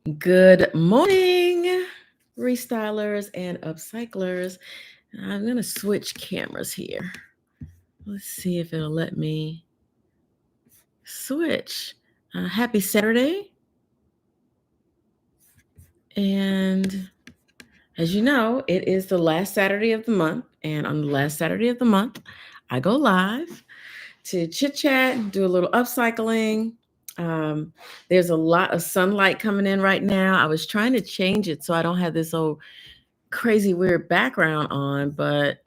Good morning, Restylers and Upcyclers. I'm going to switch cameras here. Let's see if it'll let me switch. Happy Saturday. And as you know, it is the last Saturday of the month. And on the last Saturday of the month, I go live to chit chat, do a little upcycling. There's a lot of sunlight coming in right now. I was trying to change it so I don't have this old crazy weird background on, but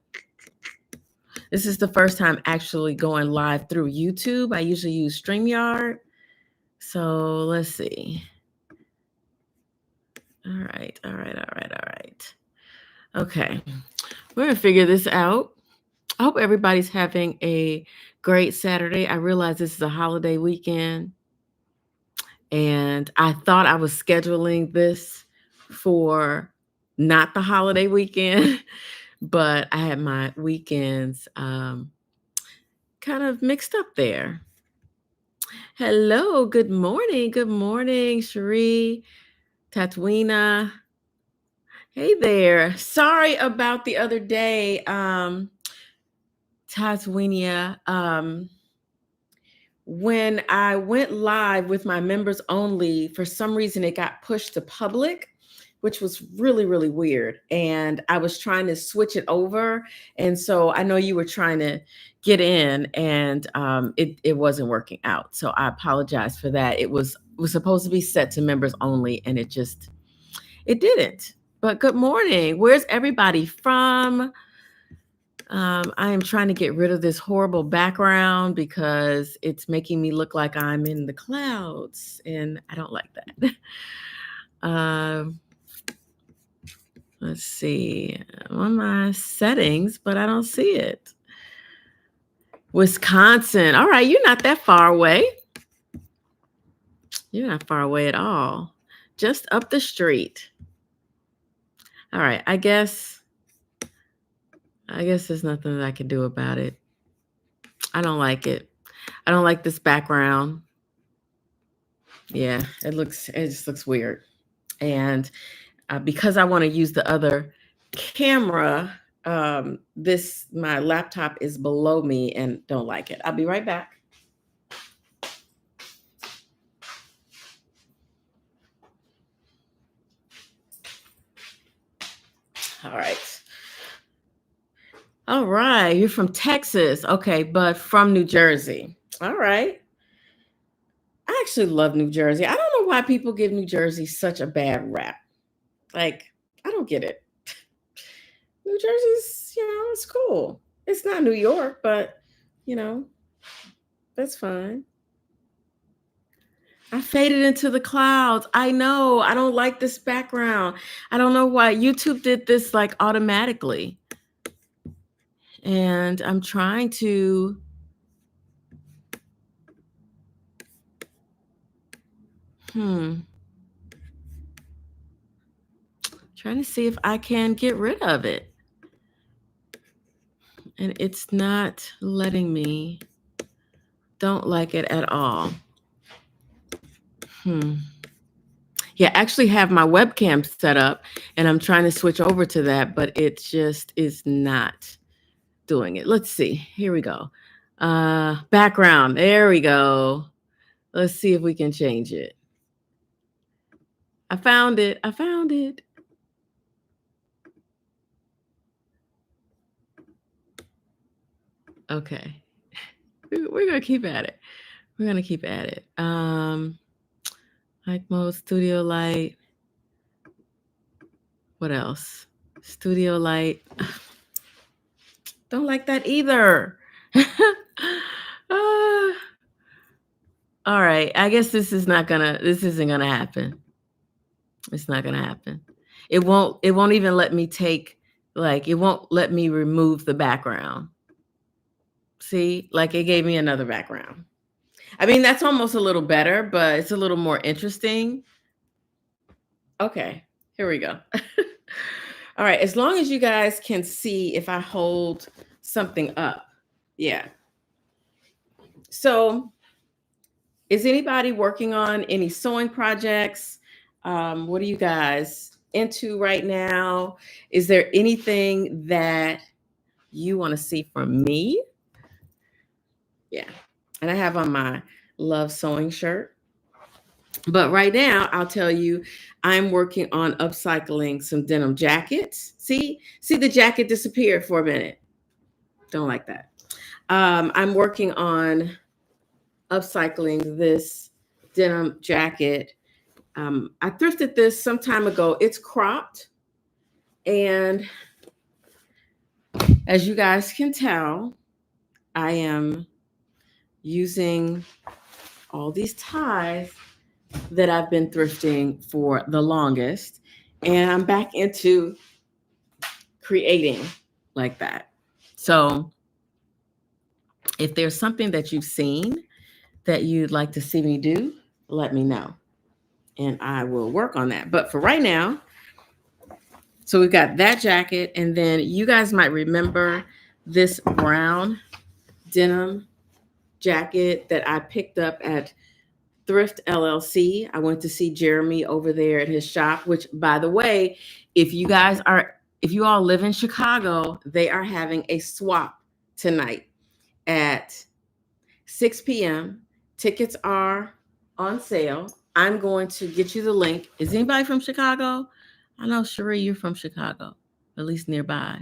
this is the first time actually going live through YouTube. I usually use StreamYard. So let's see. All right. Okay. We're going to figure this out. I hope everybody's having a great Saturday. I realize this is a holiday weekend, and I thought I was scheduling this for not the holiday weekend, but I had my weekends kind of mixed up there. Hello, good morning, Cherie, Tatwina. Hey there. Sorry about the other day, Tatwinia. When I went live with my members only, for some reason it got pushed to public, which was really, really weird. And I was trying to switch it over. And so I know you were trying to get in, and it wasn't working out. So I apologize for that. It was supposed to be set to members only, and it didn't. But good morning. Where's everybody from? I am trying to get rid of this horrible background because it's making me look like I'm in the clouds, and I don't like that. Let's see. I'm on my settings, but I don't see it. Wisconsin. All right, you're not that far away. You're not far away at all. Just up the street. All right, I guess there's nothing that I can do about it. I don't like it. I don't like this background. Yeah, it just looks weird. And because I want to use the other camera, my laptop is below me and don't like it. I'll be right back. All right, you're from Texas. Okay, but from New Jersey. All right. I actually love New Jersey. I don't know why people give New Jersey such a bad rap. Like, I don't get it. New Jersey's, it's cool. It's not New York, but, you know, that's fine. I faded into the clouds. I know. I don't like this background. I don't know why YouTube did this like automatically. And I'm trying to trying to see if I can get rid of it. And it's not letting me. Don't like it at all. Yeah, I actually have my webcam set up, and I'm trying to switch over to that, but it just is not doing it. Let's see. Here we go. Background. There we go. Let's see if we can change it. I found it. Okay. We're going to keep at it. Light mode, studio light. What else? Studio light. Don't like that either. All right. I guess this isn't gonna happen. It's not gonna happen. It won't even let me it won't let me remove the background. See, like it gave me another background. I mean, that's almost a little better, but it's a little more interesting. Okay, here we go. All right, as long as you guys can see if I hold something up. Yeah. So is anybody working on any sewing projects? What are you guys into right now? Is there anything that you want to see from me? Yeah. And I have on my Love Sewing shirt. But right now, I'll tell you, I'm working on upcycling some denim jackets. See the jacket disappeared for a minute. Don't like that. I'm working on upcycling this denim jacket. I thrifted this some time ago. It's cropped. And as you guys can tell, I am using all these ties that I've been thrifting for the longest. And I'm back into creating like that. So if there's something that you've seen that you'd like to see me do, let me know. And I will work on that. But for right now, so we've got that jacket. And then you guys might remember this brown denim jacket that I picked up at Thrift LLC. I went to see Jeremy over there at his shop, which, by the way, if you all live in Chicago, they are having a swap tonight at 6 p.m. Tickets are on sale. I'm going to get you the link. Is anybody from Chicago? I know, Cherie, you're from Chicago, at least nearby.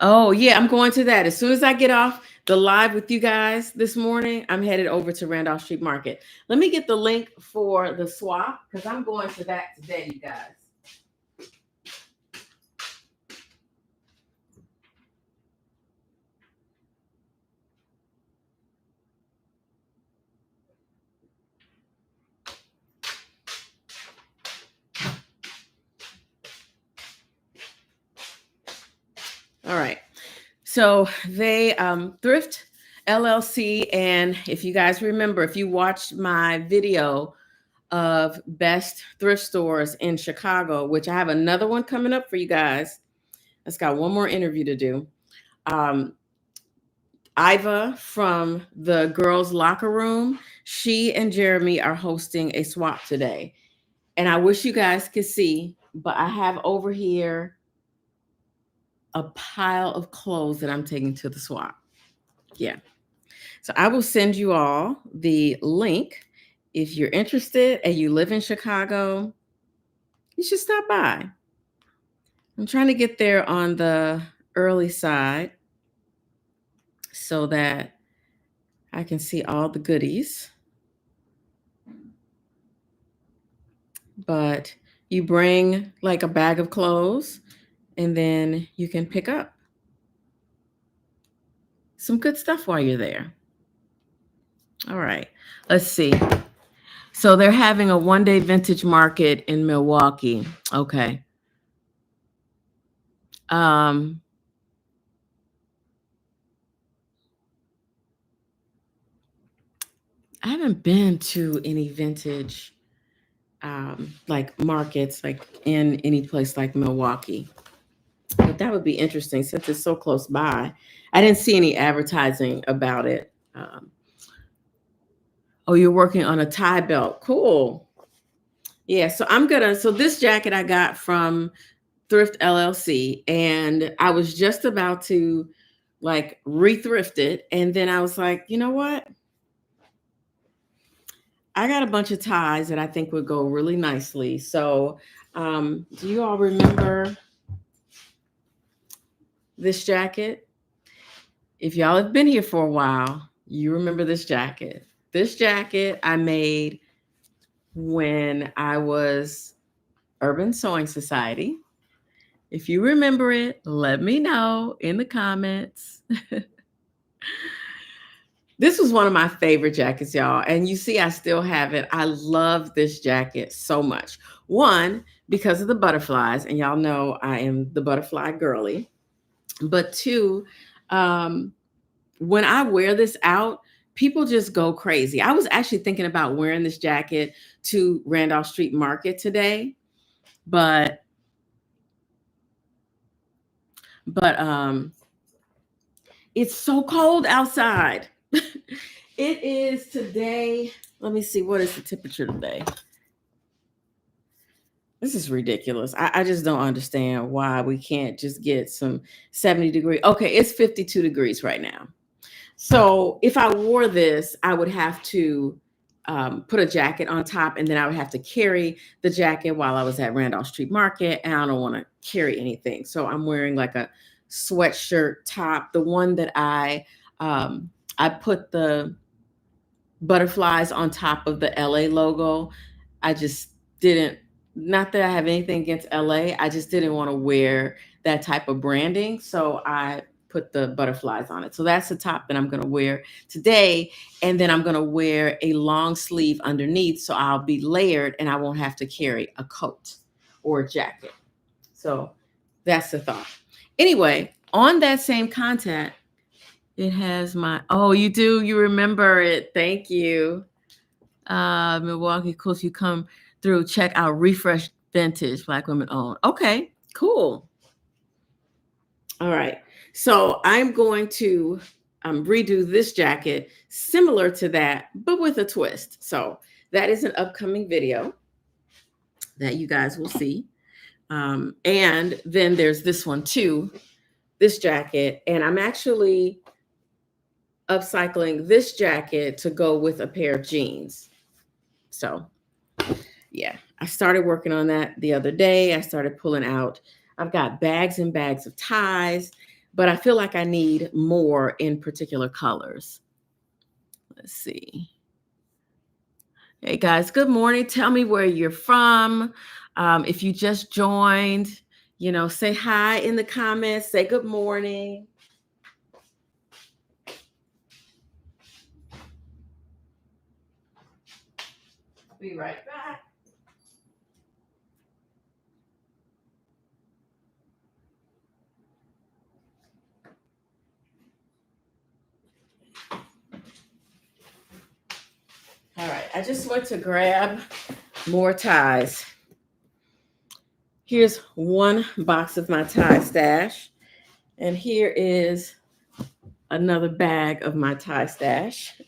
Oh, yeah, I'm going to that. As soon as I get off the live with you guys this morning, I'm headed over to Randolph Street Market. Let me get the link for the swap because I'm going to that today, you guys. All right. So they Thrift LLC. And if you guys remember, if you watched my video of best thrift stores in Chicago, which I have another one coming up for you guys. Let's got one more interview to do. Iva from the girls' locker room, she and Jeremy are hosting a swap today. And I wish you guys could see, but I have over here a pile of clothes that I'm taking to the swap. Yeah. So I will send you all the link. If you're interested and you live in Chicago, you should stop by. I'm trying to get there on the early side so that I can see all the goodies. But you bring like a bag of clothes and then you can pick up some good stuff while you're there. All right, let's see. So they're having a one-day vintage market in Milwaukee. Okay. I haven't been to any vintage like markets like in any place like Milwaukee. But that would be interesting since it's so close by. I didn't see any advertising about it. Oh, you're working on a tie belt. Cool. Yeah, so this jacket I got from Thrift LLC, and I was just about to like re-thrift it. And then I was like, you know what? I got a bunch of ties that I think would go really nicely. So do you all remember this jacket? If y'all have been here for a while, you remember this jacket. This jacket I made when I was Urban Sewing Society. If you remember it, let me know in the comments. This was one of my favorite jackets, y'all. And you see, I still have it. I love this jacket so much. One, because of the butterflies. And y'all know I am the butterfly girly. But two, when I wear this out, people just go crazy. I was actually thinking about wearing this jacket to Randolph Street Market today. But it's so cold outside. It is today. Let me see, what is the temperature today? This is ridiculous. I just don't understand why we can't just get some 70 degrees. Okay, it's 52 degrees right now. So if I wore this, I would have to put a jacket on top, and then I would have to carry the jacket while I was at Randolph Street Market, and I don't want to carry anything. So I'm wearing like a sweatshirt top. The one that I put the butterflies on top of the LA logo. I just didn't, not that I have anything against LA, I just didn't want to wear that type of branding. So I put the butterflies on it. So that's the top that I'm going to wear today. And then I'm going to wear a long sleeve underneath. So I'll be layered and I won't have to carry a coat or a jacket. So that's the thought. Anyway, on that same content, it has my, oh, you do, you remember it. Thank you. Milwaukee, of course, you come through, check out Refresh Vintage, Black women owned. Okay, cool. All right. So I'm going to redo this jacket similar to that, but with a twist. So that is an upcoming video that you guys will see. And then there's this one too, this jacket. And I'm actually upcycling this jacket to go with a pair of jeans. So yeah, I started working on that the other day. I started pulling out, I've got bags and bags of ties, but I feel like I need more in particular colors. Let's see. Hey guys, good morning. Tell me where you're from. If you just joined, you know, say hi in the comments, say good morning. Be right back. All right, I just went to grab more ties. Here's one box of my tie stash, and here is another bag of my tie stash.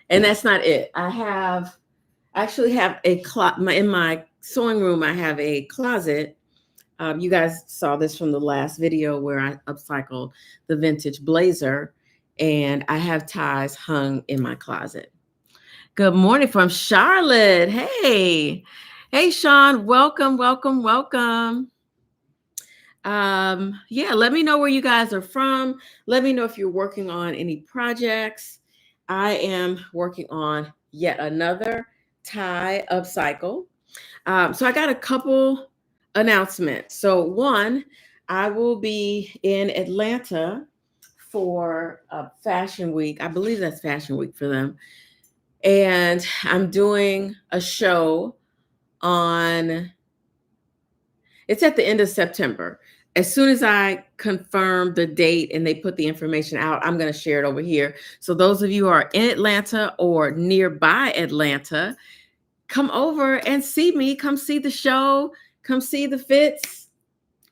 And that's not it. I actually have a in my sewing room. I have a closet. You guys saw this from the last video where I upcycled the vintage blazer, and I have ties hung in my closet. Good morning from Charlotte. Hey, Sean, welcome. Yeah, let me know where you guys are from. Let me know if you're working on any projects. I am working on yet another tie upcycle. So I got a couple announcements. So one, I will be in Atlanta for Fashion Week. I believe that's Fashion Week for them. And I'm doing a show it's at the end of September. As soon as I confirm the date and they put the information out, I'm going to share it over here. So those of you who are in Atlanta or nearby Atlanta, come over and see me. Come see the show. Come see the fits.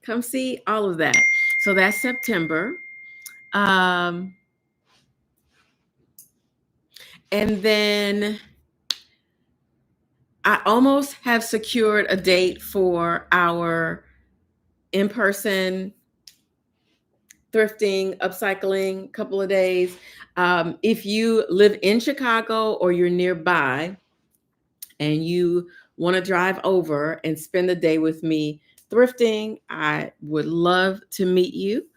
Come see all of that. So that's September. And then I almost have secured a date for our in-person thrifting, upcycling, couple of days. If you live in Chicago or you're nearby and you want to drive over and spend the day with me thrifting, I would love to meet you.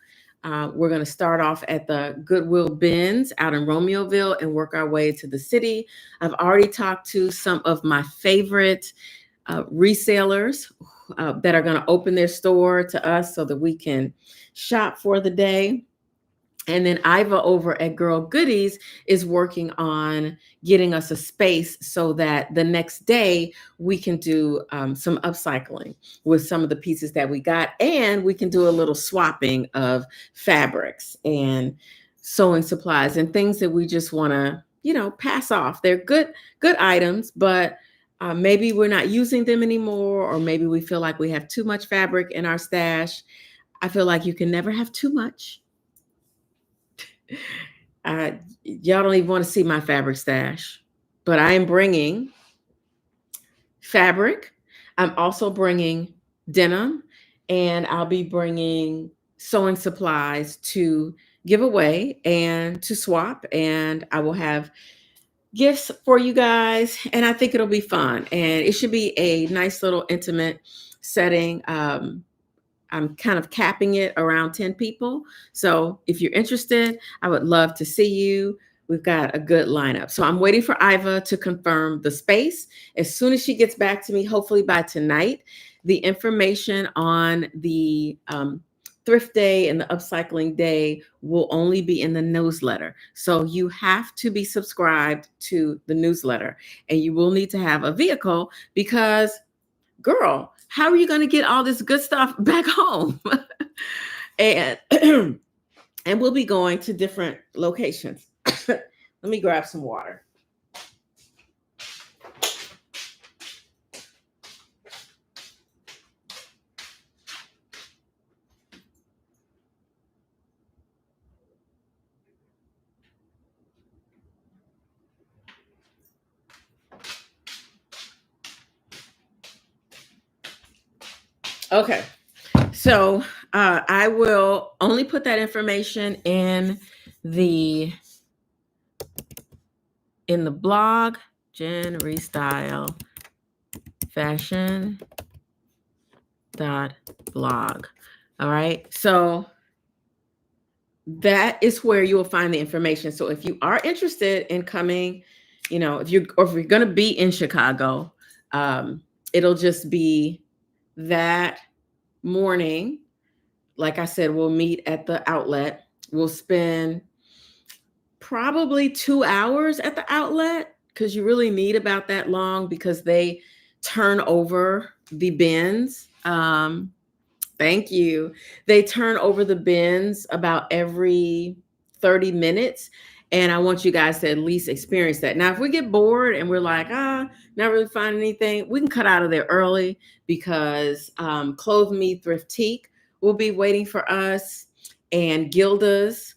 We're going to start off at the Goodwill Bins out in Romeoville and work our way to the city. I've already talked to some of my favorite resellers that are going to open their store to us so that we can shop for the day. And then Iva over at Girl Goodies is working on getting us a space so that the next day we can do some upcycling with some of the pieces that we got. And we can do a little swapping of fabrics and sewing supplies and things that we just want to, you know, pass off. They're good items, but maybe we're not using them anymore, or maybe we feel like we have too much fabric in our stash. I feel like you can never have too much. Y'all don't even want to see my fabric stash, but I am bringing fabric. I'm also bringing denim, and I'll be bringing sewing supplies to give away and to swap. And I will have gifts for you guys, and I think it'll be fun. And it should be a nice little intimate setting. I'm kind of capping it around 10 people. So if you're interested, I would love to see you. We've got a good lineup. So I'm waiting for Iva to confirm the space. As soon as she gets back to me, hopefully by tonight, the information on the thrift day and the upcycling day will only be in the newsletter. So you have to be subscribed to the newsletter, and you will need to have a vehicle because, girl, how are you going to get all this good stuff back home? and and we'll be going to different locations. Let me grab some water. Okay, so I will only put that information in the blog, Jen Restyle Fashion .blog. All right, so that is where you will find the information. So if you are interested in coming, if you're going to be in Chicago, it'll just be that morning. Like I said, we'll meet at the outlet. We'll spend probably 2 hours at the outlet, because you really need about that long, because they turn over the bins. Thank you. They turn over the bins about every 30 minutes. And I want you guys to at least experience that. Now, if we get bored and we're like, not really finding anything, we can cut out of there early, because Clothe Me Thriftique will be waiting for us, and Gilda's,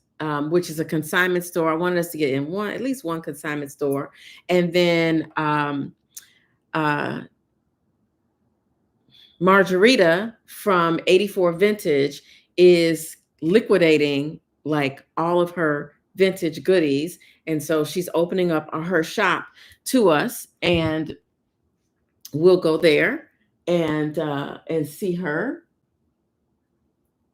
which is a consignment store. I wanted us to get in at least one consignment store. And then Margarita from 84 Vintage is liquidating like all of her vintage goodies. And so she's opening up her shop to us, and we'll go there and see her.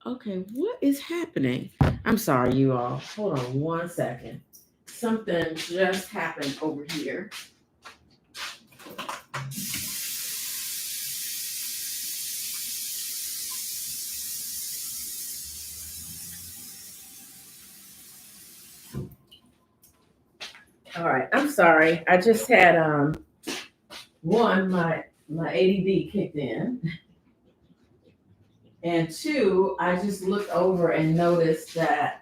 Okay, what is happening? I'm sorry, you all. Hold on one second. Something just happened over here. All right, I'm sorry. I just had one, my ADD kicked in. And two, I just looked over and noticed that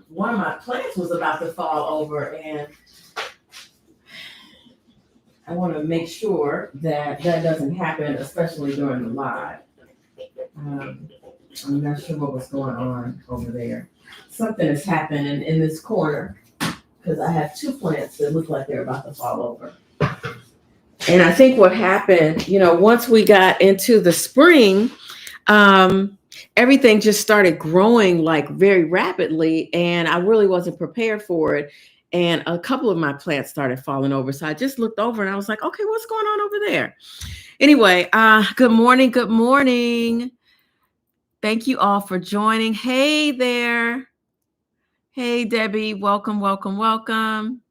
one of my plants was about to fall over, and I want to make sure that doesn't happen, especially during the live. I'm not sure what was going on over there. Something is happening in this corner, because I have two plants that look like they're about to fall over. And I think what happened, once we got into the spring, everything just started growing like very rapidly, and I really wasn't prepared for it. And a couple of my plants started falling over. So I just looked over and I was like, okay, what's going on over there? Anyway, good morning. Good morning. Thank you all for joining. Hey there. Hey, Debbie. Welcome, welcome, welcome.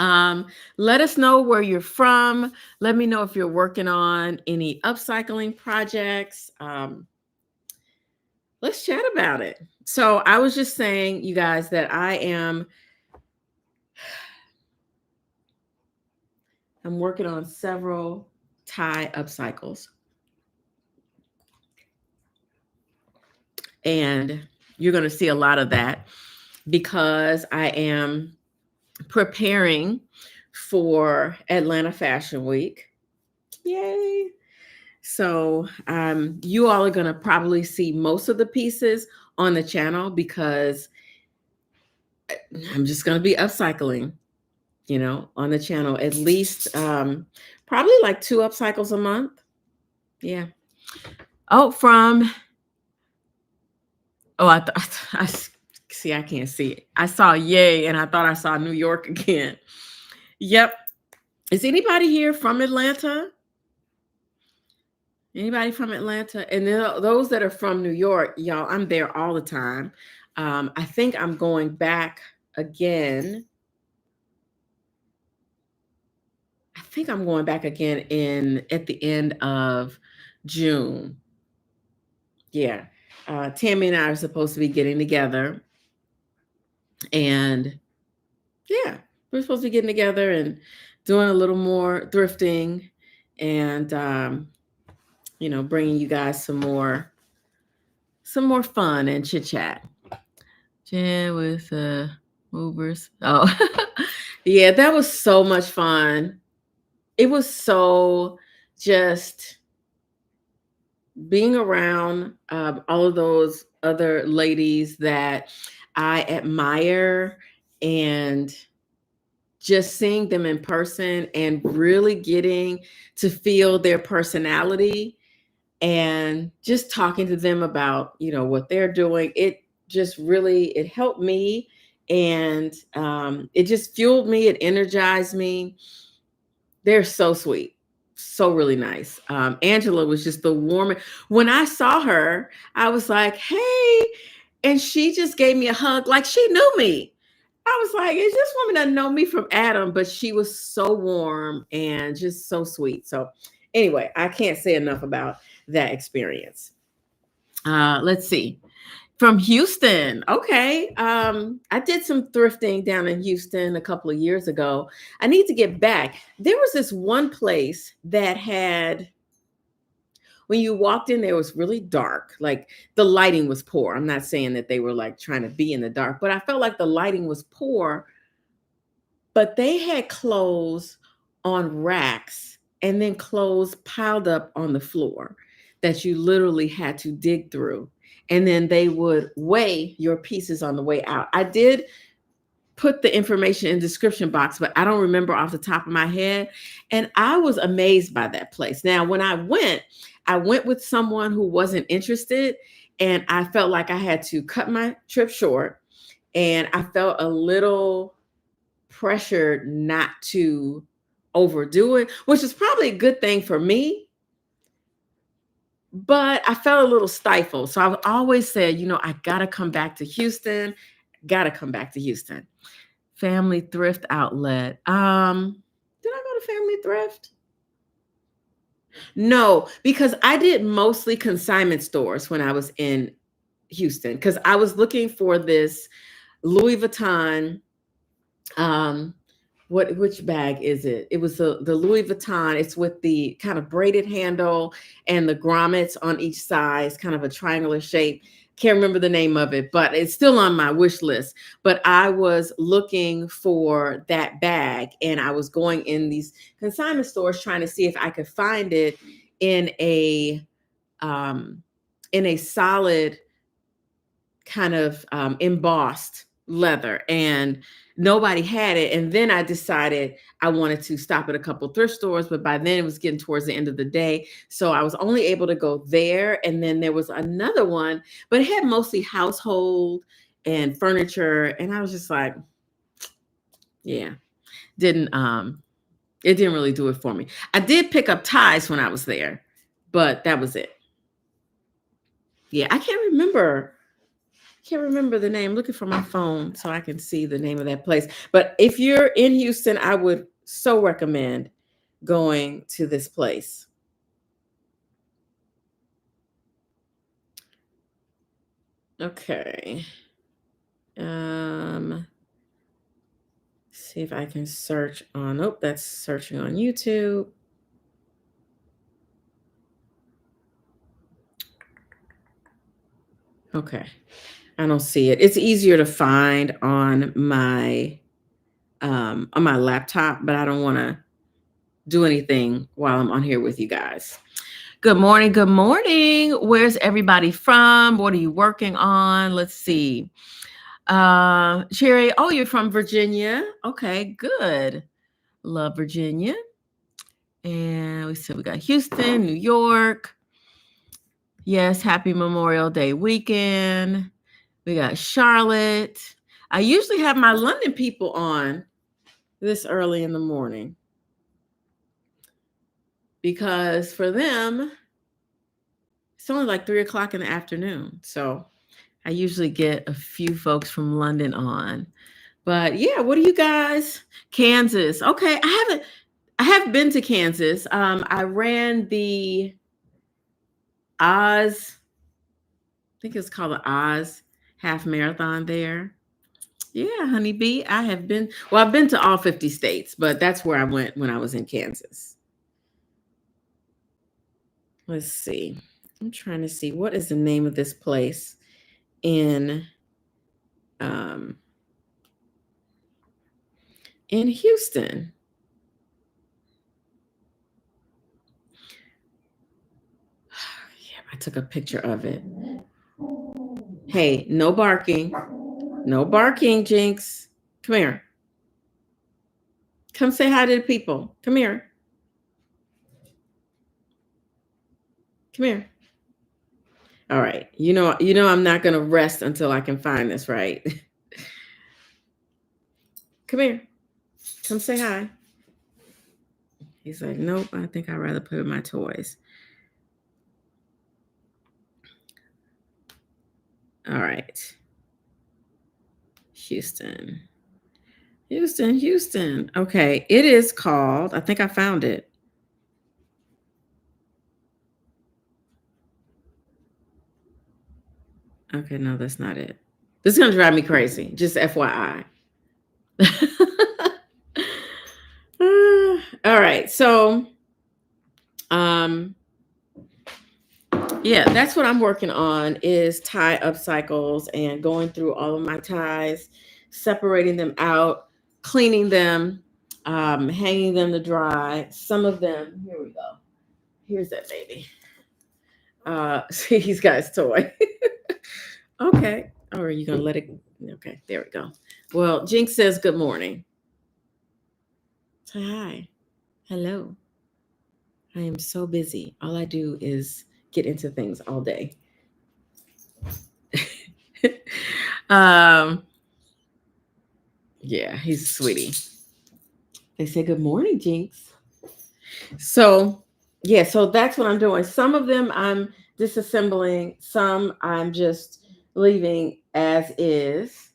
Let us know where you're from. Let me know if you're working on any upcycling projects. Let's chat about it. So I was just saying, you guys, that I'm working on several tie upcycles. And you're going to see a lot of that, because I am preparing for Atlanta Fashion Week. Yay. So you all are going to probably see most of the pieces on the channel, because I'm just going to be upcycling. on the channel, at least probably like 2 upcycles a month. Yeah. Oh, I see, I can't see it. I saw yay, and I thought I saw New York again. Yep. Is anybody here from Atlanta? Anybody from Atlanta? And then those that are from New York, y'all, I'm there all the time. I think I'm going back again. I think I'm going back again at the end of June. Yeah. Tammy and I are supposed to be getting together. And yeah, we're supposed to be getting together and doing a little more thrifting and, bringing you guys some more fun and chit chat. Jen with movers. Oh, yeah, that was so much fun. It was so just being around all of those other ladies that I admire, and just seeing them in person and really getting to feel their personality and just talking to them about, what they're doing. It just really, it helped me, and it just fueled me. It energized me. They're so sweet. So really nice. Angela was just the warmest. When I saw her, I was like, hey, and she just gave me a hug like she knew me. I was like, is this woman doesn't know me from Adam? But she was so warm and just so sweet. So anyway, I can't say enough about that experience. Let's see. From Houston. Okay. I did some thrifting down in Houston a couple of years ago. I need to get back. There was this one place that had, when you walked in there, it was really dark. Like the lighting was poor. I'm not saying that they were like trying to be in the dark, but I felt like the lighting was poor. But they had clothes on racks and then clothes piled up on the floor that you literally had to dig through. And then they would weigh your pieces on the way out. I did put the information in the description box, but I don't remember off the top of my head. And I was amazed by that place. Now, when I went with someone who wasn't interested, and I felt like I had to cut my trip short, and I felt a little pressured not to overdo it, which is probably a good thing for me. But I felt a little stifled. So I've always said, I got to come back to Houston. Got to come back to Houston. Family Thrift Outlet. Did I go to Family Thrift? No, because I did mostly consignment stores when I was in Houston, because I was looking for this Louis Vuitton. Which bag is it? It was the Louis Vuitton. It's with the kind of braided handle and the grommets on each side, kind of a triangular shape. Can't remember the name of it, but it's still on my wish list. But I was looking for that bag, and I was going in these consignment stores trying to see if I could find it in a solid kind of embossed leather, and nobody had it. And then I decided I wanted to stop at a couple thrift stores, but by then it was getting towards the end of the day. So I was only able to go there. And then there was another one, but it had mostly household and furniture. And I was just like, yeah, it didn't really do it for me. I did pick up ties when I was there, but that was it. Yeah, I can't remember the name. I'm looking for my phone so I can see the name of that place. But if you're in Houston, I would so recommend going to this place. Okay. See if I can search on, that's searching on YouTube. Okay. I don't see it. It's easier to find on my laptop, but I don't want to do anything while I'm on here with you guys. Good morning. Good morning. Where's everybody from? What are you working on? Let's see. Cherry, oh, you're from Virginia. Okay, good. Love Virginia. And we said we got Houston, New York. Yes, happy Memorial Day weekend. We got Charlotte. I usually have my London people on this early in the morning because for them, it's only like 3 o'clock in the afternoon. So I usually get a few folks from London on. But yeah, what do you guys? Kansas. Okay, I have been to Kansas. I ran the Oz, I think it's called the Oz half marathon there. Yeah, honeybee. I've been to all 50 states, but that's where I went when I was in Kansas. Let's see. I'm trying to see what is the name of this place in Houston. Yeah, I took a picture of it. Hey, no barking. No barking, Jinx. Come here. Come say hi to the people. Come here. Come here. All right. You know I'm not going to rest until I can find this, right? Come here. Come say hi. He's like, nope, I think I'd rather play with my toys. All right. Houston. Okay. It is called, I think I found it. Okay, no, that's not it. This is going to drive me crazy. Just FYI. All right. So, yeah, that's what I'm working on is tie upcycles and going through all of my ties, separating them out, cleaning them, hanging them to dry. Some of them, here we go. Here's that baby. See, he's got his toy. Okay. Or are you going to let it? Okay, there we go. Well, Jinx says good morning. Say hi. Hello. I am so busy. All I do is get into things all day. Yeah, he's a sweetie. They say good morning, Jinx. So yeah, so that's what I'm doing. Some of them I'm disassembling, some I'm just leaving as is.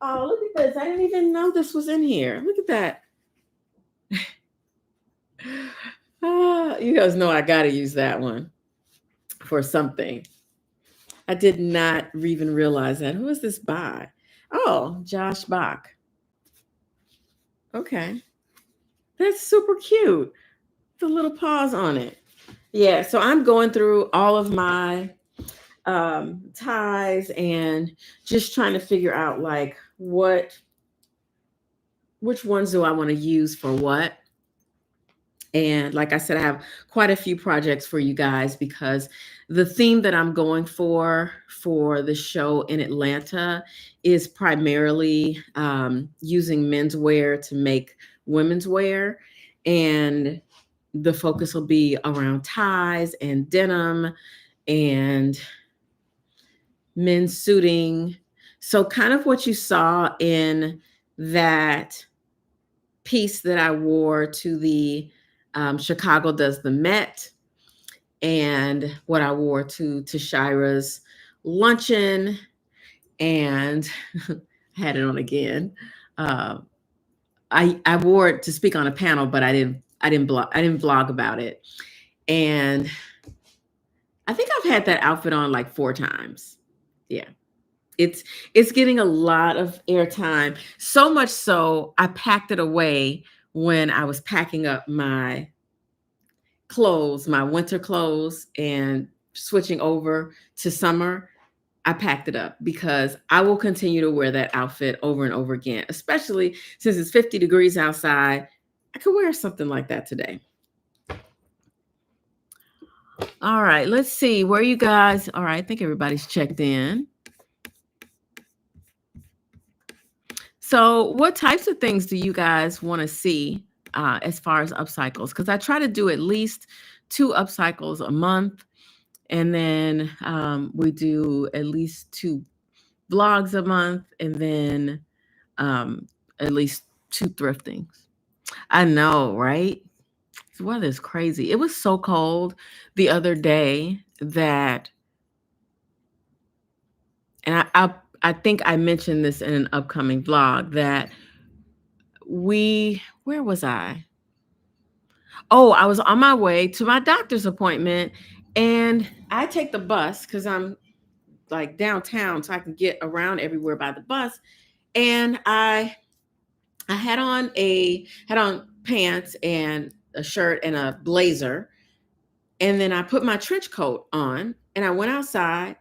Oh, look at this. I didn't even know this was in here. Look at that. You guys know I got to use that one for something. I did not even realize that. Who is this by? Oh, Josh Bach. Okay. That's super cute. The little paws on it. Yeah, so I'm going through all of my ties and just trying to figure out like which ones do I want to use for what. And like I said, I have quite a few projects for you guys because the theme that I'm going for the show in Atlanta is primarily using menswear to make women's wear. And the focus will be around ties and denim and men's suiting. So kind of what you saw in that piece that I wore to the Chicago Does the Met, and what I wore to Shira's luncheon, and I had it on again. I wore it to speak on a panel, but I didn't blog about it. And I think I've had that outfit on like 4 times. Yeah. It's getting a lot of airtime. So much so I packed it away when I was packing up my clothes, my winter clothes, and switching over to summer. I packed it up because I will continue to wear that outfit over and over again, especially since it's 50 degrees outside. I could wear something like that today. All right, let's see where you guys. All right, I think everybody's checked in. So, what types of things do you guys want to see as far as upcycles? Because I try to do at least 2 upcycles a month, and then we do at least 2 vlogs a month, and then at least 2 thriftings. I know, right? The weather is crazy. It was so cold the other day that, and I think I mentioned this in an upcoming vlog that where was I? Oh, I was on my way to my doctor's appointment, and I take the bus because I'm like downtown, so I can get around everywhere by the bus. And I had on pants and a shirt and a blazer, and then I put my trench coat on, and I went outside,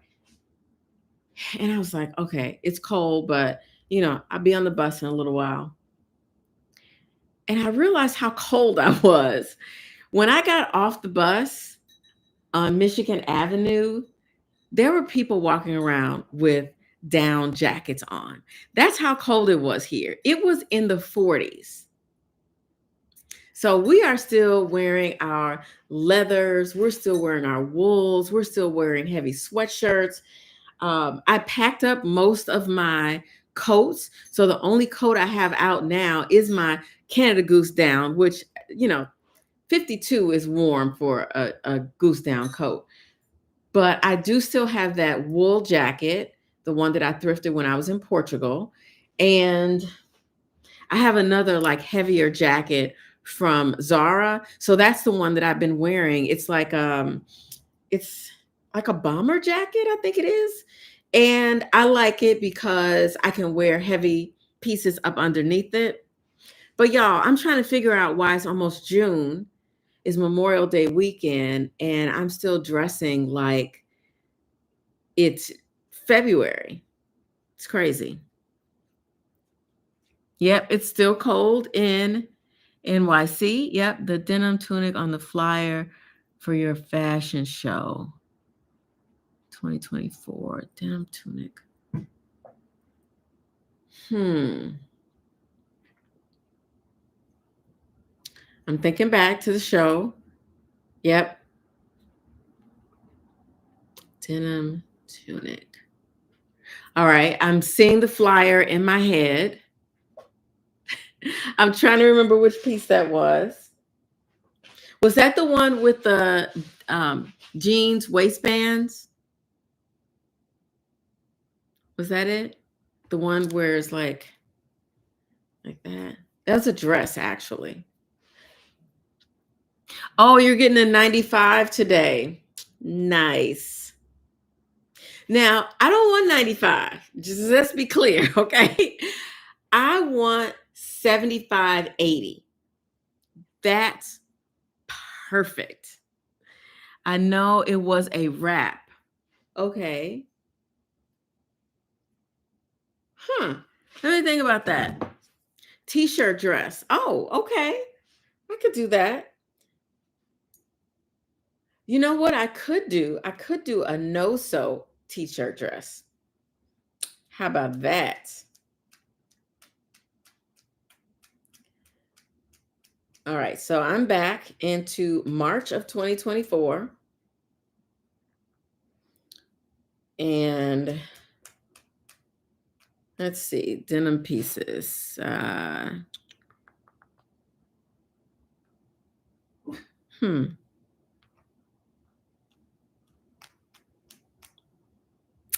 and I was like, okay, it's cold, but I'll be on the bus in a little while. And I realized how cold I was. When I got off the bus on Michigan Avenue, there were people walking around with down jackets on. That's how cold it was here. It was in the 40s. So we are still wearing our leathers. We're still wearing our wools. We're still wearing heavy sweatshirts. I packed up most of my coats. So the only coat I have out now is my Canada Goose down, which, 52 is warm for a goose down coat. But I do still have that wool jacket, the one that I thrifted when I was in Portugal. And I have another like heavier jacket from Zara. So that's the one that I've been wearing. It's like a bomber jacket, I think it is. And I like it because I can wear heavy pieces up underneath it. But y'all, I'm trying to figure out why it's almost June, is Memorial Day weekend, and I'm still dressing like it's February. It's crazy. Yep, it's still cold in NYC. Yep, the denim tunic on the flyer for your fashion show. 2024 denim tunic. I'm thinking back to the show. Yep. Denim tunic. All right, I'm seeing the flyer in my head. I'm trying to remember which piece that was. Was that the one with the jeans waistbands? Was that it? The one where it's like that? That's a dress, actually. Oh, you're getting a 95 today. Nice. Now, I don't want 95. Just let's be clear, okay? I want 75, 80. That's perfect. I know it was a wrap. Okay. Let me think about that. T-shirt dress. Oh, okay. I could do that. You know what I could do? I could do a no-sew t-shirt dress. How about that? All right, so I'm back into March of 2024. And let's see, denim pieces.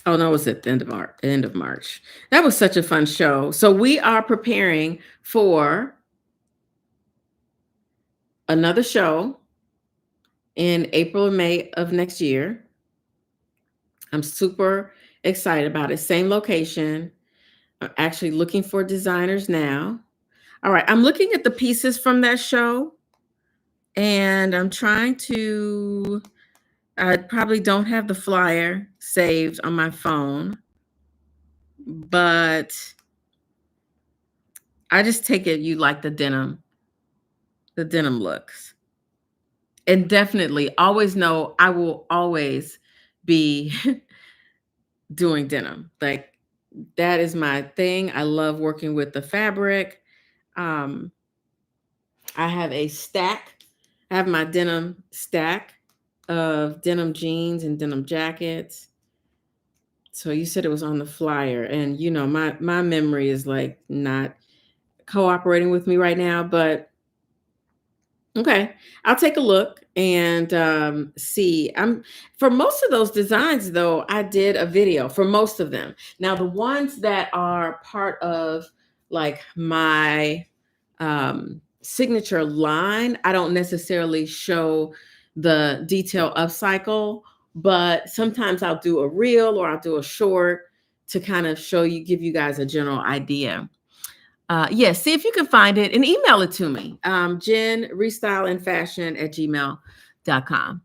Oh no, it was at the end of March. That was such a fun show. So we are preparing for another show in April or May of next year. I'm super excited about it. Same location. I'm actually looking for designers now. All right, I'm looking at the pieces from that show, and I'm trying to, I probably don't have the flyer saved on my phone, but I just take it you like the denim looks. And definitely always know I will always be doing denim. Like That is my thing. I love working with the fabric. Um, I have a stack. I have my denim stack of denim jeans and denim jackets. So you said it was on the flyer, and my memory is like not cooperating with me right now, but okay, I'll take a look and see. I'm For most of those designs, though, I did a video for most of them. Now, the ones that are part of like my signature line, I don't necessarily show the detail upcycle, but sometimes I'll do a reel or I'll do a short to kind of give you guys a general idea. Yes, see if you can find it and email it to me. Jen, restyleandfashion@gmail.com.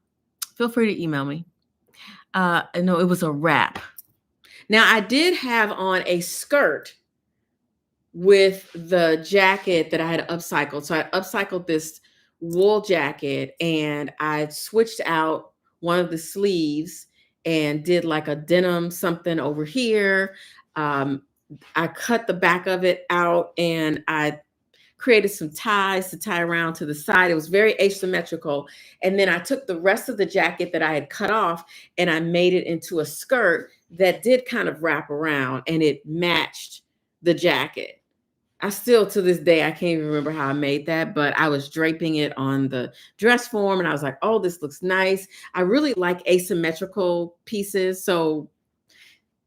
Feel free to email me. I know it was a wrap. Now, I did have on a skirt with the jacket that I had upcycled. So I upcycled this wool jacket and I switched out one of the sleeves and did like a denim something over here. Um, I cut the back of it out and I created some ties to tie around to the side. It was very asymmetrical. And then I took the rest of the jacket that I had cut off and I made it into a skirt that did kind of wrap around and it matched the jacket. I still, to this day, I can't even remember how I made that, but I was draping it on the dress form and I was like, oh, this looks nice. I really like asymmetrical pieces. So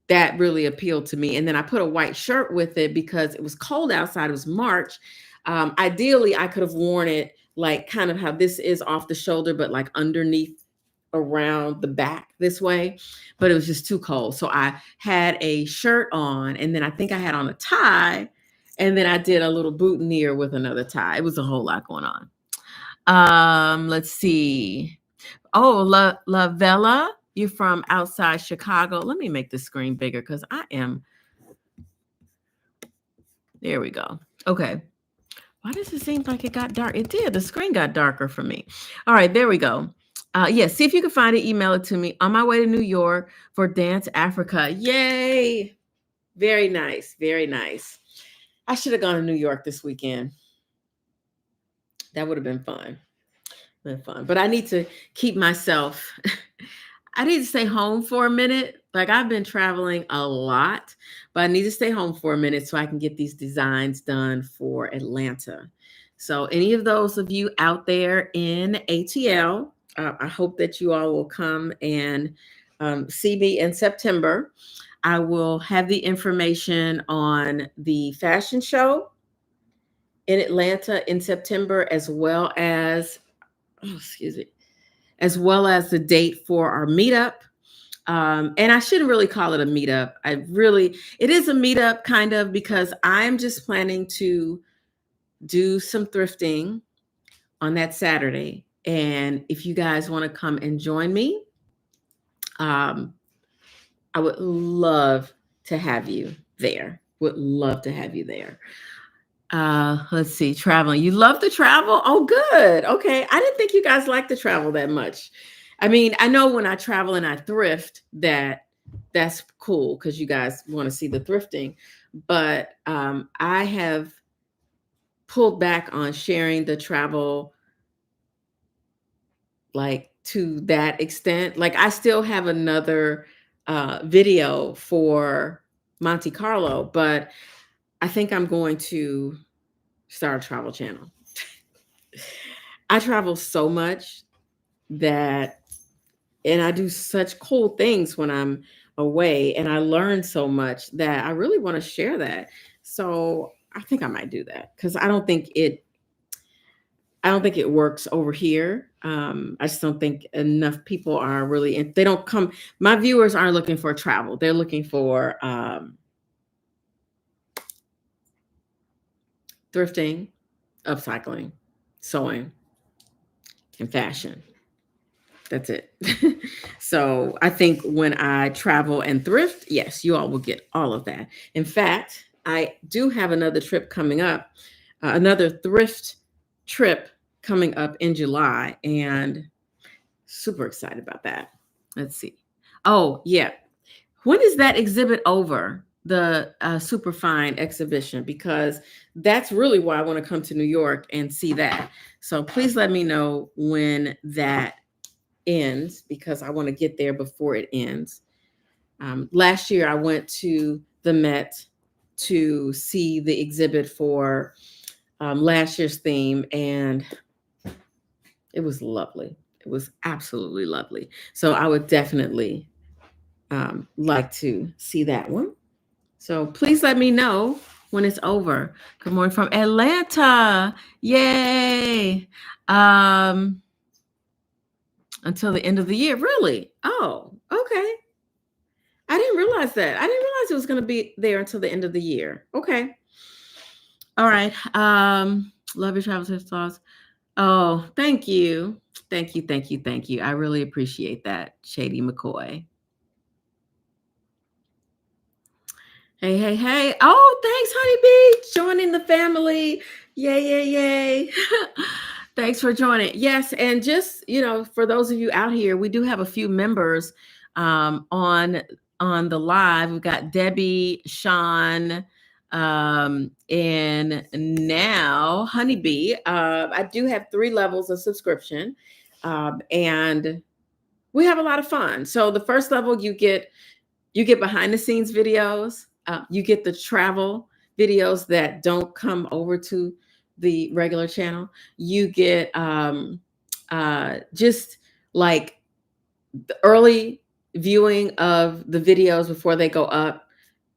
that really appealed to me. And then I put a white shirt with it because it was cold outside. It was March. Ideally, I could have worn it like kind of how this is off the shoulder, but like underneath around the back this way. But it was just too cold. So I had a shirt on, and then I think I had on a tie, and then I did a little boutonniere with another tie. It was a whole lot going on. Let's see. Oh, La Vella, you're from outside Chicago. Let me make the screen bigger because I am. There we go. Okay. Why does it seem like it got dark? It did. The screen got darker for me. All right, there we go. Yes, see if you can find it. Email it to me. On my way to New York for Dance Africa. Yay. Very nice. Very nice. I should have gone to New York this weekend. That would have been fun. But I need to keep myself. I need to stay home for a minute. Like I've been traveling a lot, but I need to stay home for a minute so I can get these designs done for Atlanta. So any of those of you out there in ATL, I hope that you all will come and see me in September. I will have the information on the fashion show in Atlanta in September, as well as, as well as the date for our meetup. And I shouldn't really call it a meetup. It is a meetup kind of because I'm just planning to do some thrifting on that Saturday. And if you guys want to come and join me, I would love to have you there. Would love to have you there. Let's see, traveling. You love to travel? Oh, good. Okay. I didn't think you guys like to travel that much. I mean, I know when I travel and I thrift that's cool because you guys want to see the thrifting, but I have pulled back on sharing the travel like to that extent. Like I still have another video for Monte Carlo, but I think I'm going to start a travel channel. I travel so much and I do such cool things when I'm away, and I learn so much that I really want to share that. So I think I might do that because I don't think it works over here. I just don't think enough people are really, they don't come. My viewers aren't looking for travel. They're looking for thrifting, upcycling, sewing, and fashion. That's it. So I think when I travel and thrift, yes, you all will get all of that. In fact, I do have another trip coming up, another thrift trip coming up in July, and super excited about that. Let's see. Oh, yeah. When is that exhibit over? the Superfine exhibition, because that's really why I want to come to New York and see that. So please let me know when that ends, because I want to get there before it ends. Last year, I went to the Met to see the exhibit for last year's theme, and it was lovely. It was absolutely lovely. So I would definitely like to see that one. So please let me know when it's over. Good morning from Atlanta. Yay. Um, until the end of the year. Really? Oh, okay. I didn't realize that. I didn't realize it was going to be there until the end of the year. Okay. All right. Love your travel tips, thoughts. Oh, thank you. Thank you. Thank you. Thank you. I really appreciate that, Shady McCoy. Hey, hey, hey. Oh, thanks, Honeybee. Joining the family. Yay, yay, yay. Thanks for joining. Yes. And just, for those of you out here, we do have a few members on the live. We've got Debbie, Sean, and now Honeybee. I do have 3 levels of subscription, and we have a lot of fun. So the first level, you get behind the scenes videos. You get the travel videos that don't come over to the regular channel. You get just like the early viewing of the videos before they go up,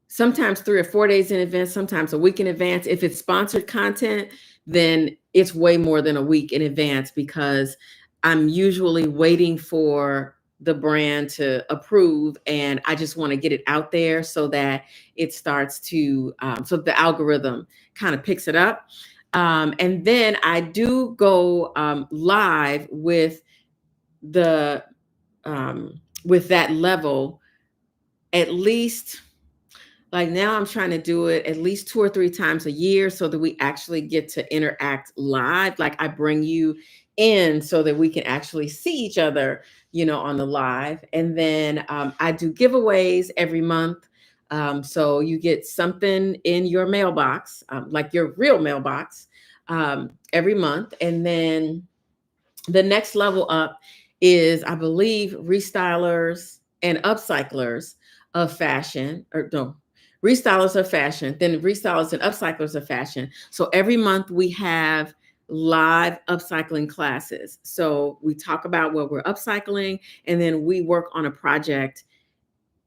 sometimes 3 or 4 days in advance, sometimes a week in advance. If it's sponsored content, then it's way more than a week in advance, because I'm usually waiting for the brand to approve, and I just want to get it out there so that it starts to, so the algorithm kind of picks it up. And then I do go live with the with that level at least. Like now I'm trying to do it at least 2 or 3 times a year so that we actually get to interact live. Like I bring you in so that we can actually see each other, on the live. And then I do giveaways every month. So you get something in your mailbox, like your real mailbox, every month. And then the next level up is, I believe, Restylers and Upcyclers of fashion, or no, Restylers of fashion, then Restylers and Upcyclers of fashion. So every month we have live upcycling classes. So we talk about what we're upcycling, and then we work on a project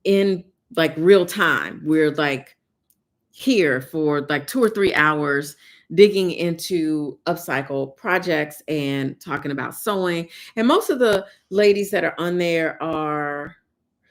in like real time. We're like here for like 2 or 3 hours digging into upcycle projects and talking about sewing. And most of the ladies that are on there are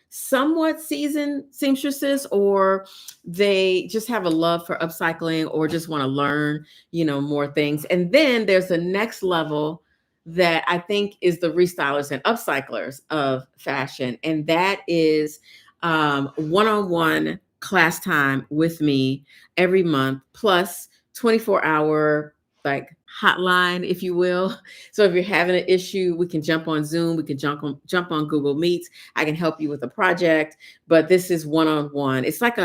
somewhat seasoned seamstresses, or they just have a love for upcycling, or just want to learn, more things. And then there's the next level that I think is the Restylers and Upcyclers of fashion. And that is one-on-one class time with me every month, plus 24-hour like hotline, if you will. So if you're having an issue, we can jump on Zoom, we can jump on Google Meets. I can help you with a project, but this is one-on-one. It's like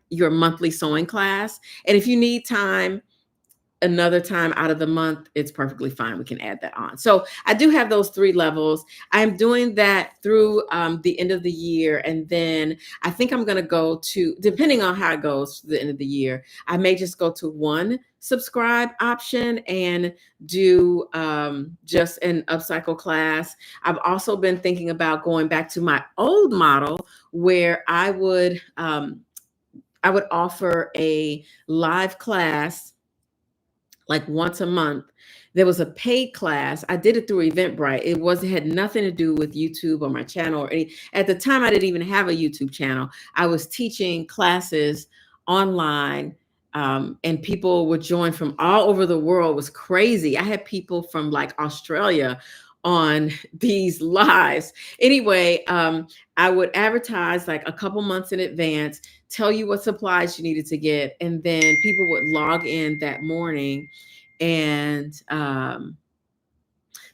your monthly sewing class. And if you need time another time out of the month, it's perfectly fine. We can add that on. So I do have those 3 levels. I'm doing that through the end of the year. And then I think I'm going to go to, depending on how it goes to the end of the year, I may just go to 1 subscribe option and do just an upcycle class. I've also been thinking about going back to my old model where I would offer a live class like once a month. There was a paid class. I did it through Eventbrite. It had nothing to do with YouTube or my channel or any. At the time, I didn't even have a YouTube channel. I was teaching classes online, and people would join from all over the world. It was crazy. I had people from like Australia on these lives. Anyway, I would advertise like a couple months in advance, tell you what supplies you needed to get, and then people would log in that morning, and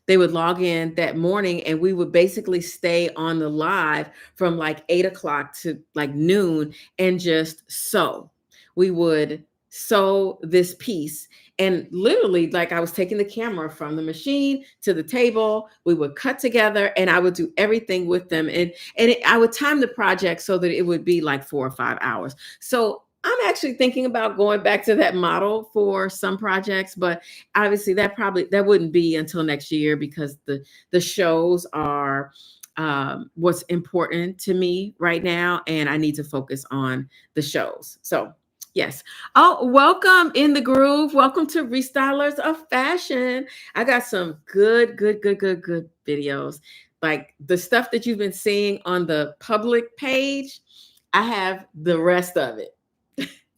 they would log in that morning, and we would basically stay on the live from like 8 o'clock to like noon and just sew. We would sew this piece, and literally, like, I was taking the camera from the machine to the table. We would cut together, and I would do everything with them. I would time the project so that it would be like 4 or 5 hours. So I'm actually thinking about going back to that model for some projects, but obviously that wouldn't be until next year, because the shows are what's important to me right now, and I need to focus on the shows. So yes. Oh, welcome in the groove. Welcome to Restylers of Fashion. I got some good videos. Like the stuff that you've been seeing on the public page, I have the rest of it.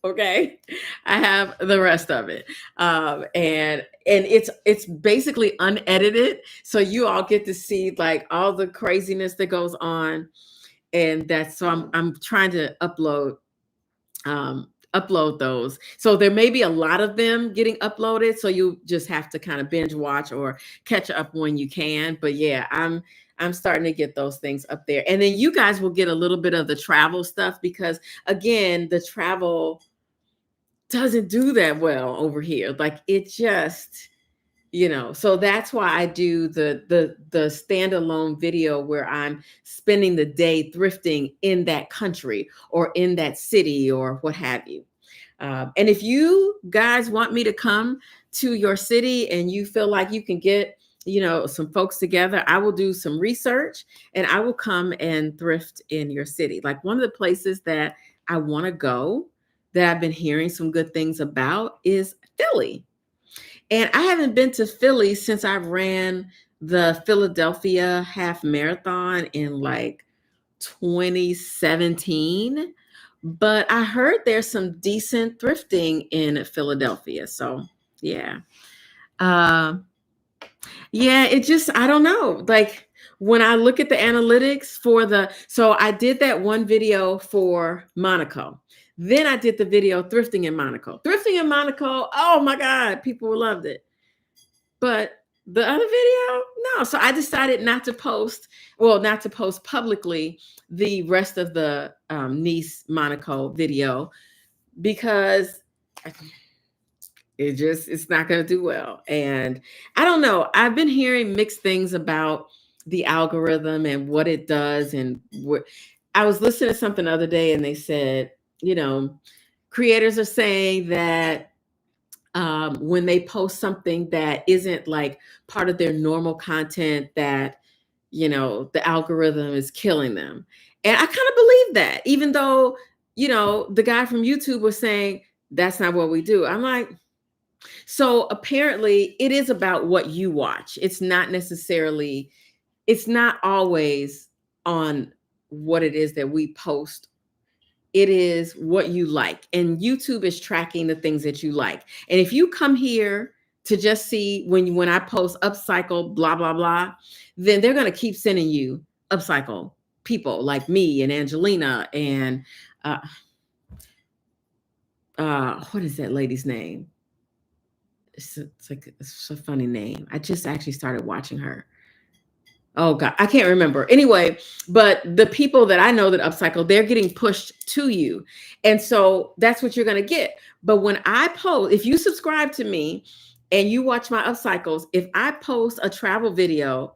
Okay, I have the rest of it, and it's basically unedited, so you all get to see like all the craziness that goes on, and that's so I'm trying to upload those. So there may be a lot of them getting uploaded, so you just have to kind of binge watch or catch up when you can. But yeah, I'm starting to get those things up there, and then you guys will get a little bit of the travel stuff, because again, the travel doesn't do that well over here. Like it just, so that's why I do the standalone video where I'm spending the day thrifting in that country or in that city or what have you. And if you guys want me to come to your city and you feel like you can get, some folks together, I will do some research and I will come and thrift in your city. Like one of the places that I want to go, that I've been hearing some good things about, is Philly. And I haven't been to Philly since I ran the Philadelphia half marathon in like 2017. But I heard there's some decent thrifting in Philadelphia. So yeah. Uh, yeah, it just, I don't know. Like when I look at the analytics so I did that one video for Monaco. Then I did the video thrifting in Monaco. Thrifting in Monaco, oh my God, people loved it. But the other video, no. So I decided not to post publicly the rest of the Nice Monaco video, because it's not going to do well. And I don't know. I've been hearing mixed things about the algorithm and what it does. And I was listening to something the other day, and they said, creators are saying that when they post something that isn't like part of their normal content, that, the algorithm is killing them. And I kind of believe that, even though, the guy from YouTube was saying that's not what we do. I'm like, so apparently it is about what you watch. It's not always on what it is that we post. It is what you like. And YouTube is tracking the things that you like. And if you come here to just see when I post upcycle, blah, blah, blah, then they're going to keep sending you upcycle people like me and Angelina and what is that lady's name? It's a funny name. I just actually started watching her. Oh God, I can't remember. Anyway, but the people that I know that upcycle, they're getting pushed to you. And so that's what you're going to get. But when I post, if you subscribe to me and you watch my upcycles, if I post a travel video,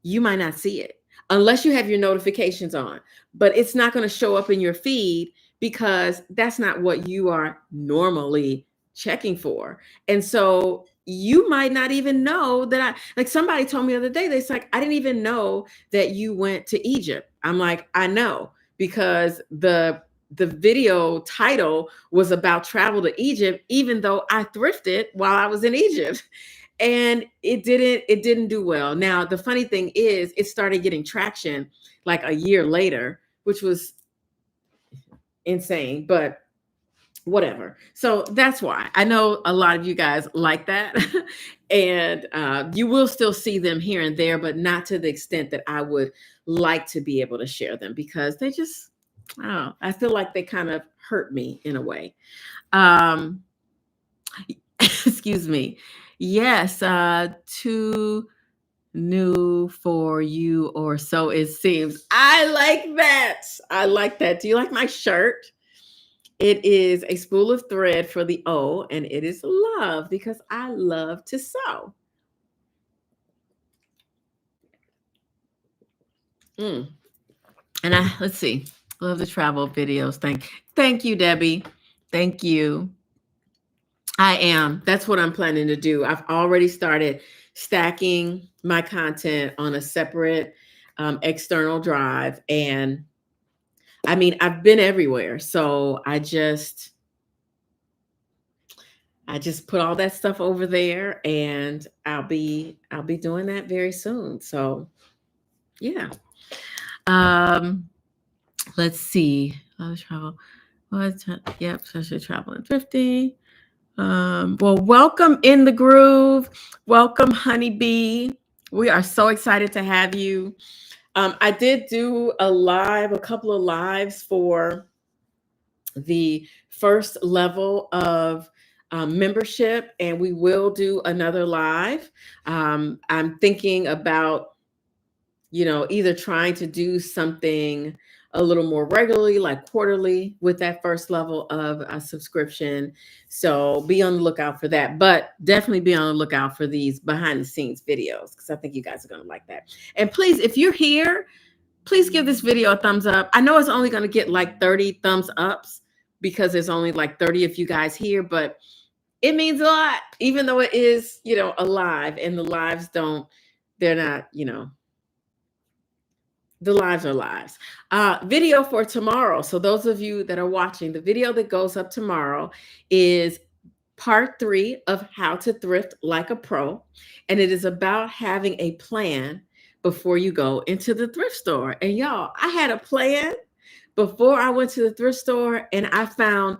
you might not see it unless you have your notifications on. But it's not going to show up in your feed, because that's not what you are normally checking for. And so you might not even know that like somebody told me the other day, they're like, I didn't even know that you went to Egypt. I'm like, I know, because the video title was about travel to Egypt, even though I thrifted while I was in Egypt. And it didn't do well. Now, the funny thing is, it started getting traction like a year later, which was insane, but whatever. So that's why I know a lot of you guys like that. And you will still see them here and there, but not to the extent that I would like to be able to share them, because they just, I feel like they kind of hurt me in a way. Excuse me. Yes, to New for you, or so it seems. I like that. I like that. Do you like my shirt? It is a spool of thread for the O, and it is love because I love to sew. And let's see. Love the travel videos. Thank you, Debbie. Thank you. I am. That's what I'm planning to do. I've already started stacking my content on a separate external drive. And I mean, I've been everywhere. So I just put all that stuff over there, and I'll be doing that very soon. So yeah. Let's see. Travel. Yep, especially travel and thrifting. Well, welcome in the groove. Welcome, Honeybee. We are so excited to have you. I did do a couple of lives for the first level of membership, and we will do another live. I'm thinking about, either trying to do something a little more regularly, like quarterly, with that first level of a subscription. So be on the lookout for that, but definitely be on the lookout for these behind the scenes videos, because I think you guys are going to like that. And please, if you're here, please give this video a thumbs up. I know it's only going to get like 30 thumbs ups because there's only like 30 of you guys here, but it means a lot, even though it is, a live, and the lives they're not, the lives are lives. Video for tomorrow. So those of you that are watching, the video that goes up tomorrow is part 3 of how to thrift like a pro. And it is about having a plan before you go into the thrift store. And y'all, I had a plan before I went to the thrift store, and I found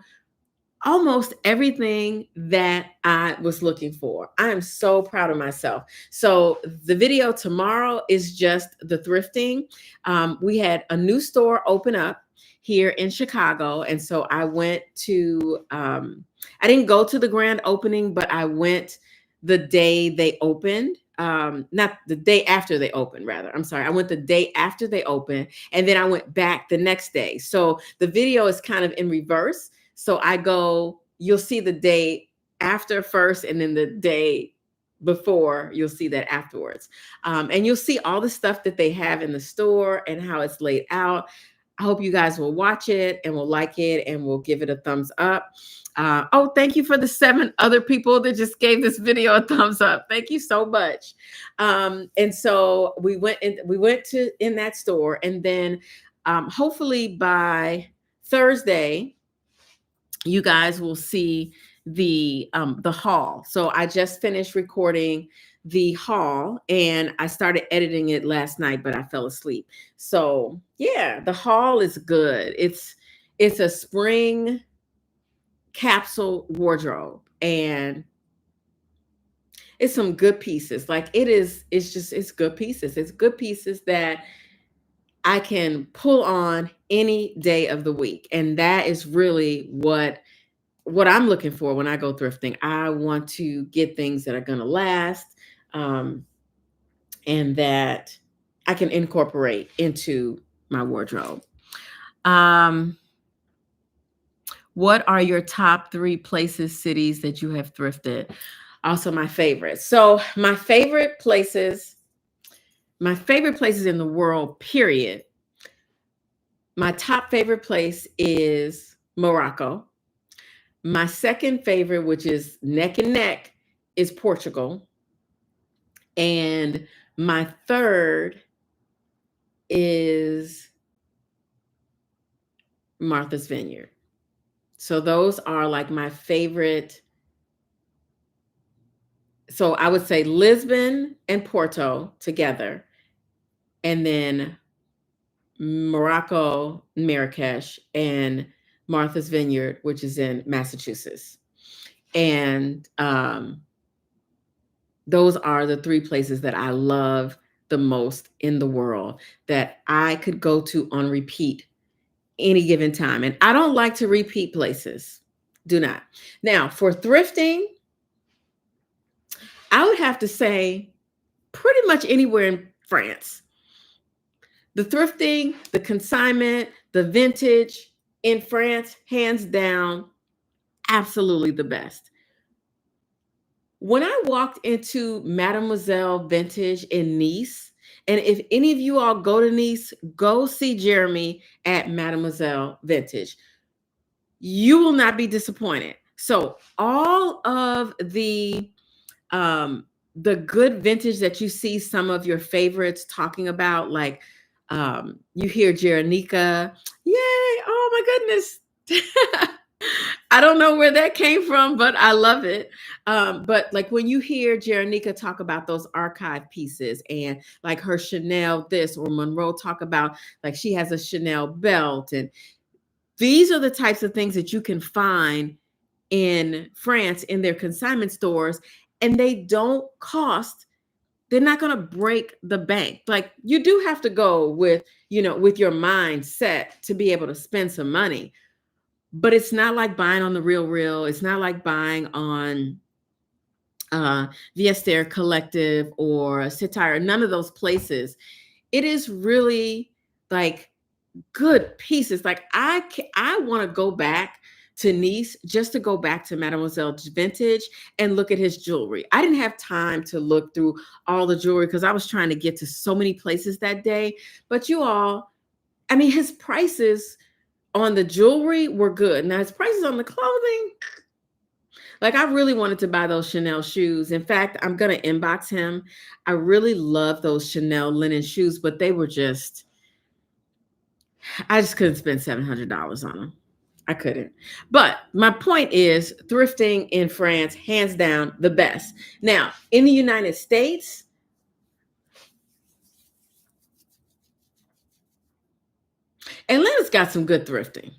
almost everything that I was looking for. I am so proud of myself. So the video tomorrow is just the thrifting. We had a new store open up here in Chicago. And so I went to, I didn't go to the grand opening, but I went the day they opened. Not the day after they opened, rather. I'm sorry. I went the day after they opened, and then I went back the next day. So the video is kind of in reverse. So you'll see the day after first, and then the day before, you'll see that afterwards. And you'll see all the stuff that they have in the store and how it's laid out. I hope you guys will watch it and will like it and will give it a thumbs up. Thank you for the 7 other people that just gave this video a thumbs up. Thank you so much. And so we went to that store, and then hopefully by Thursday, you guys will see the haul. So I just finished recording the haul, and I started editing it last night, but I fell asleep. So yeah, the haul is good. It's a spring capsule wardrobe, and it's some good pieces. Like it's good pieces. It's good pieces that I can pull on any day of the week. And that is really what I'm looking for when I go thrifting. I want to get things that are going to last, and that I can incorporate into my wardrobe. What are your top 3 places, cities that you have thrifted? Also my favorites. So my favorite places in the world, period. My top favorite place is Morocco. My second favorite, which is neck and neck, is Portugal. And my third is Martha's Vineyard. So those are like my favorite. So I would say Lisbon and Porto together, and then Morocco, Marrakesh, and Martha's Vineyard, which is in Massachusetts. And those are the 3 places that I love the most in the world, that I could go to on repeat any given time. And I don't like to repeat places. Do not. Now, for thrifting, I would have to say pretty much anywhere in France. The thrifting, the consignment, the vintage in France, hands down, absolutely the best. When I walked into Mademoiselle Vintage in Nice, and if any of you all go to Nice, go see Jeremy at Mademoiselle Vintage. You will not be disappointed. So all of the good vintage that you see some of your favorites talking about, like you hear Jeronica, yay, oh my goodness. I don't know where that came from, but I love it. But like when you hear Jeronica talk about those archive pieces and like her Chanel this or Monroe talk about like she has a Chanel belt, and these are the types of things that you can find in France in their consignment stores, and they don't cost, they're not going to break the bank. Like you do have to go with, with your mind set to be able to spend some money. But it's not like buying on the Real. It's not like buying on Viester Collective or Satire, none of those places. It is really like good pieces. Like I want to go back to Nice just to go back to Mademoiselle's Vintage and look at his jewelry. I didn't have time to look through all the jewelry because I was trying to get to so many places that day. But you all, I mean, his prices on the jewelry were good. Now his prices on the clothing, like I really wanted to buy those Chanel shoes. In fact, I'm going to inbox him. I really love those Chanel linen shoes, but they were I just couldn't spend $700 on them. I couldn't. But my point is thrifting in France, hands down, the best. Now, in the United States, Atlanta's got some good thrifting.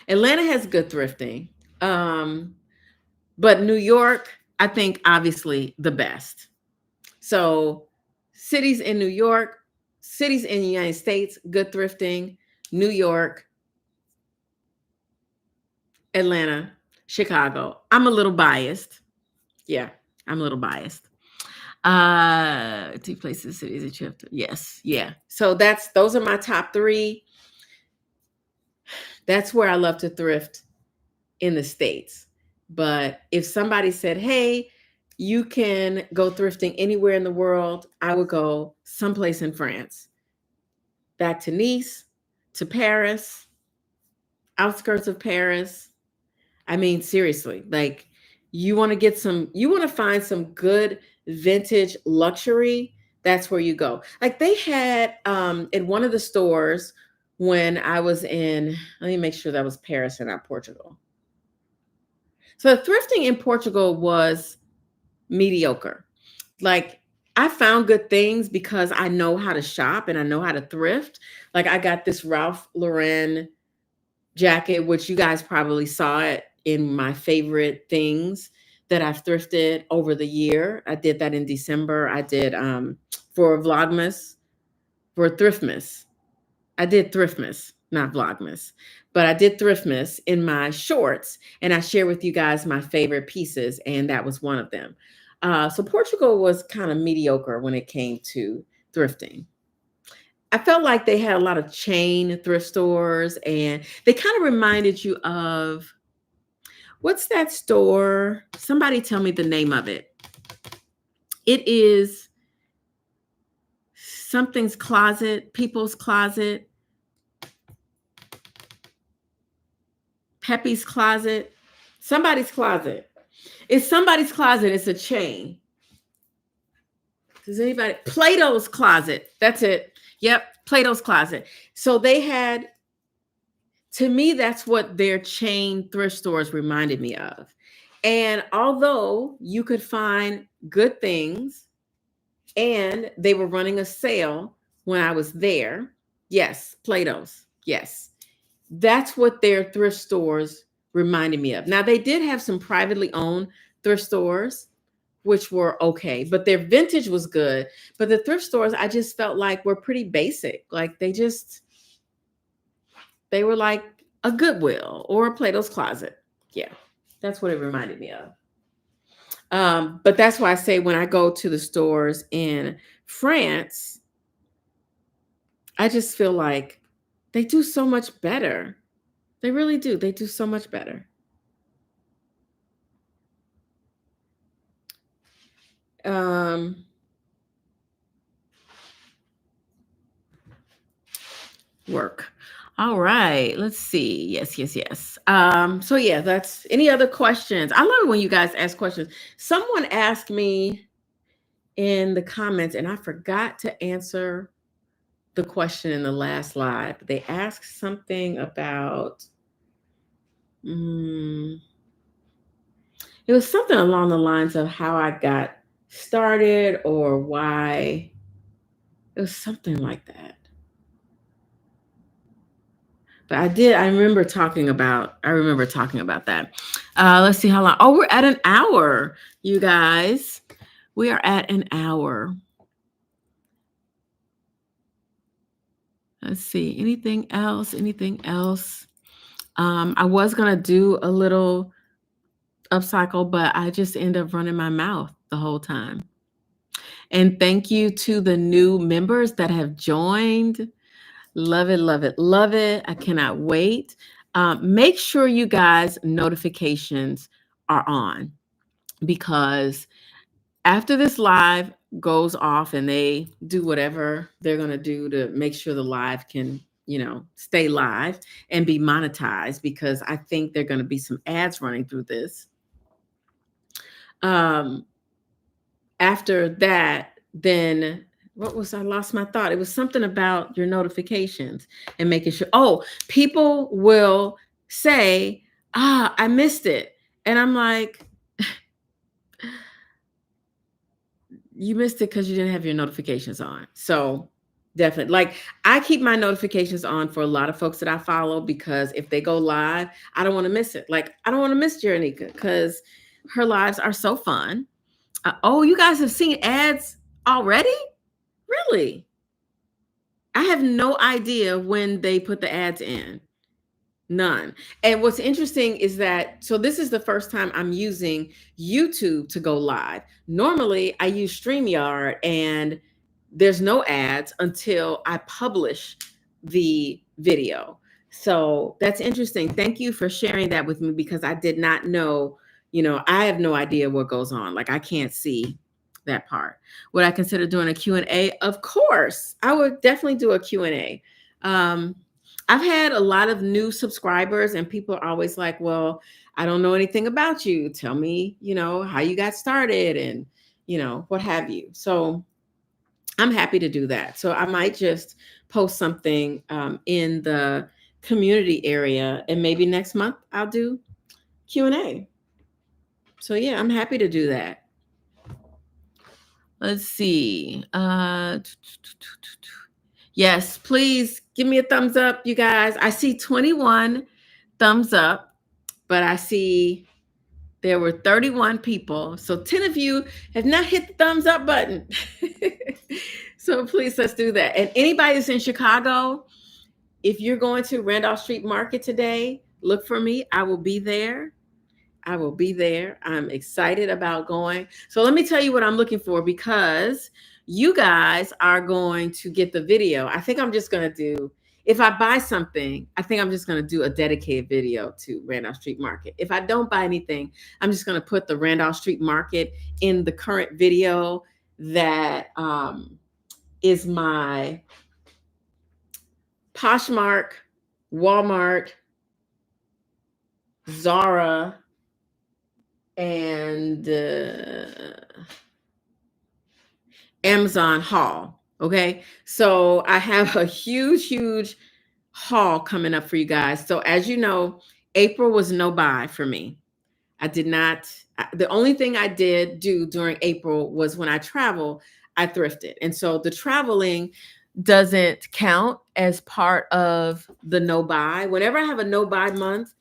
Atlanta has good thrifting. But New York, I think obviously the best. So cities in New York, cities in the United States, good thrifting. New York, Atlanta, Chicago. I'm a little biased. Yeah, I'm a little biased. Two places, cities, and shift. Yes, yeah. So those are my top three. That's where I love to thrift in the States. But if somebody said, hey, you can go thrifting anywhere in the world, I would go someplace in France. Back to Nice, to Paris, outskirts of Paris. I mean, seriously, like you want to find some good vintage luxury, that's where you go. Like they had in one of the stores when I was in, let me make sure that was Paris and not Portugal. So thrifting in Portugal was mediocre. Like I found good things because I know how to shop and I know how to thrift. Like I got this Ralph Lauren jacket, which you guys probably saw it in my favorite things that I've thrifted over the year. I did that in December. I did for Vlogmas, for Thriftmas. I did Thriftmas, not Vlogmas, but I did Thriftmas in my shorts, and I share with you guys my favorite pieces, and that was one of them. So Portugal was kind of mediocre when it came to thrifting. I felt like they had a lot of chain thrift stores, and they kind of reminded you of, what's that store? Somebody tell me the name of it. It is something's closet, people's closet, Pepe's closet, somebody's closet. It's somebody's closet. It's a chain. Does anybody? Plato's Closet. That's it. Yep, Plato's Closet. So they had, to me, that's what their chain thrift stores reminded me of. And although you could find good things and they were running a sale when I was there, yes, Plato's, yes. That's what their thrift stores reminded me of. Now, they did have some privately owned thrift stores, which were okay, but their vintage was good. But the thrift stores, I just felt like were pretty basic. Like they were like a Goodwill or a Plato's Closet. Yeah, that's what it reminded me of. But that's why I say when I go to the stores in France, I just feel like they do so much better. They really do. They do so much better. Um, work. All right. Let's see. Yes, yes, yes. So yeah, that's any other questions. I love it when you guys ask questions. Someone asked me in the comments, and I forgot to answer the question in the last live. They asked something about it was something along the lines of how I got started or why. It was something like that. But I remember talking about that. Let's see how long. Oh, we're at an hour, you guys. We are at an hour. Let's see. Anything else? I was gonna do a little upcycle, but I just end up running my mouth the whole time. And thank you to the new members that have joined. Love it, love it, love it. I cannot wait. Make sure you guys' notifications are on, because after this live goes off and they do whatever they're going to do to make sure the live can, stay live and be monetized, because I think there are going to be some ads running through this. After that, then I lost my thought. It was something about your notifications and making sure. Oh, people will say, I missed it. And I'm like, you missed it because you didn't have your notifications on. So definitely, like, I keep my notifications on for a lot of folks that I follow, because if they go live, I don't want to miss it. Like, I don't want to miss Jeronica because her lives are so fun. Oh, you guys have seen ads already? Really? I have no idea when they put the ads in. None. And what's interesting is that, so this is the first time I'm using YouTube to go live. Normally, I use StreamYard and there's no ads until I publish the video. So that's interesting. Thank you for sharing that with me, because I did not know, I have no idea what goes on. Like, I can't see that part. Would I consider doing a Q&A? Of course. I would definitely do a Q&A. I've had a lot of new subscribers, and people are always like, well, I don't know anything about you. Tell me, how you got started and, what have you. So I'm happy to do that. So I might just post something in the community area, and maybe next month I'll do Q&A. So yeah, I'm happy to do that. Let's see. Yes, please give me a thumbs up, you guys. I see 21 thumbs up, but I see there were 31 people. So 10 of you have not hit the thumbs up button. So please, let's do that. And anybody that's in Chicago, if you're going to Randolph Street Market today, look for me. I will be there. I'm excited about going. So let me tell you what I'm looking for, because you guys are going to get the video. I think I'm just going to do, if I buy something, I think I'm just going to do a dedicated video to Randolph Street Market. If I don't buy anything, I'm just going to put the Randolph Street Market in the current video that is my Poshmark, Walmart, Zara, and Amazon haul. Okay. So I have a huge haul coming up for you guys. So as you know, April was no buy for me. I did not, the only thing I did do during April was when I travel, I thrifted. And so the traveling doesn't count as part of the no buy. Whenever I have a no buy month,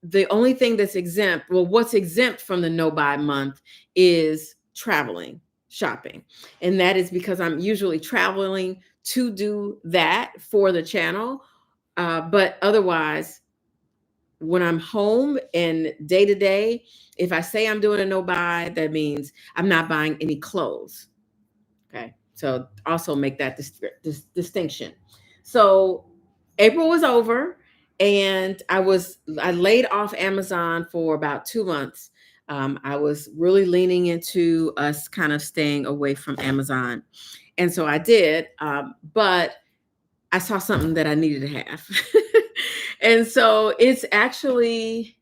the only thing that's exempt, well, what's exempt from the no buy month is traveling, shopping. And that is because I'm usually traveling to do that for the channel. But otherwise, when I'm home and day to day, if I say I'm doing a no buy, that means I'm not buying any clothes. Okay. So also make that distinction. So April was over and I laid off Amazon for about 2 months. I was really leaning into us kind of staying away from Amazon. And so I did, but I saw something that I needed to have. And so it's actually,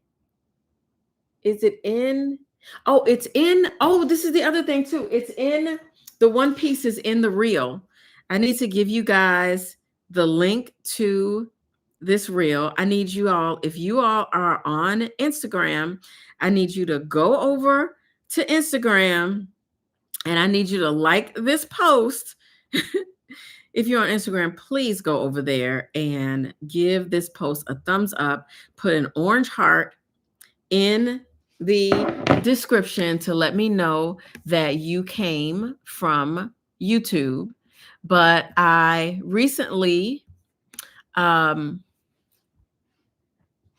is it in? Oh, it's in. Oh, this is the other thing too. It's in, the one piece is in the reel. I need to give you guys the link to this reel. I need you all, if you all are on Instagram, I need you to go over to Instagram and I need you to like this post. If you're on Instagram, please go over there and give this post a thumbs up, put an orange heart in the description to let me know that you came from YouTube. But I recently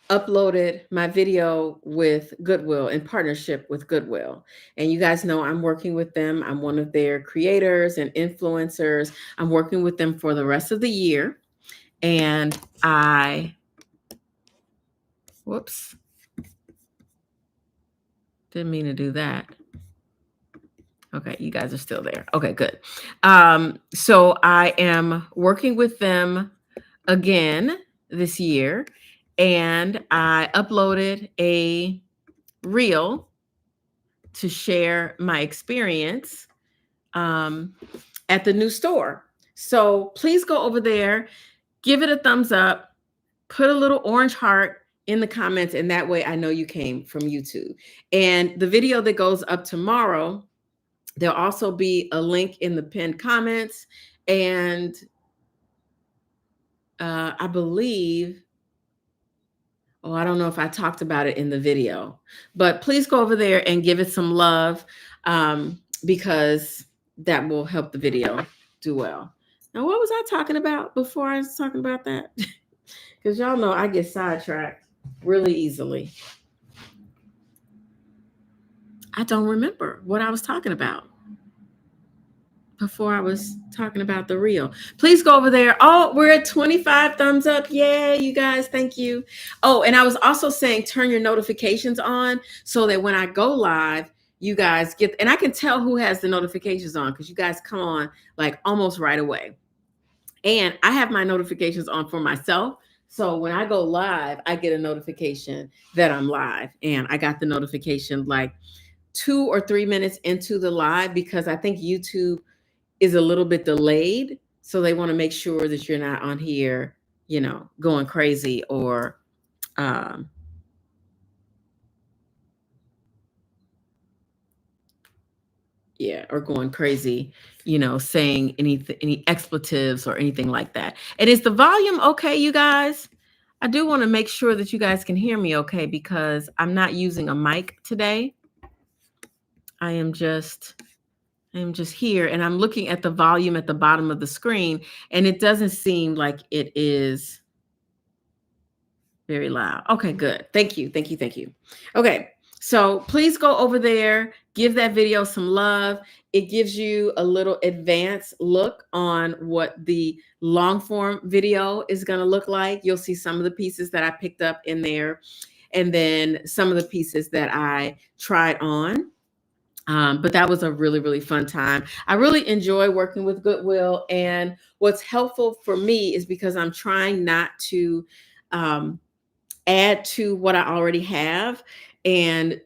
uploaded my video with Goodwill, in partnership with Goodwill. And you guys know I'm working with them. I'm one of their creators and influencers. I'm working with them for the rest of the year. And whoops, didn't mean to do that. Okay, you guys are still there. Okay, good. So I am working with them again this year, and I uploaded a reel to share my experience at the new store. So please go over there, give it a thumbs up, put a little orange heart in the comments, and that way I know you came from YouTube. And the video that goes up tomorrow, there'll also be a link in the pinned comments. And I believe, I don't know if I talked about it in the video, but please go over there and give it some love, because that will help the video do well. Now, what was I talking about before I was talking about that? Because y'all know I get sidetracked really easily. I don't remember what I was talking about before I was talking about the reel. Please go over there. Oh, we're at 25 thumbs up. Yay, you guys. Thank you. Oh, and I was also saying turn your notifications on so that when I go live, you guys get, and I can tell who has the notifications on because you guys come on like almost right away. And I have my notifications on for myself. So when I go live, I get a notification that I'm live. And I got the notification like 2 or 3 minutes into the live because I think YouTube is a little bit delayed. So they want to make sure that you're not on here, going crazy or or going crazy, saying any expletives or anything like that. And is the volume okay, you guys? I do want to make sure that you guys can hear me okay because I'm not using a mic today. I am just here and I'm looking at the volume at the bottom of the screen and it doesn't seem like it is very loud. Okay, good. Thank you. Thank you. Thank you. Okay. So please go over there, give that video some love. It gives you a little advanced look on what the long form video is going to look like. You'll see some of the pieces that I picked up in there and then some of the pieces that I tried on. But that was a really, really fun time. I really enjoy working with Goodwill. And what's helpful for me is because I'm trying not to add to what I already have. And,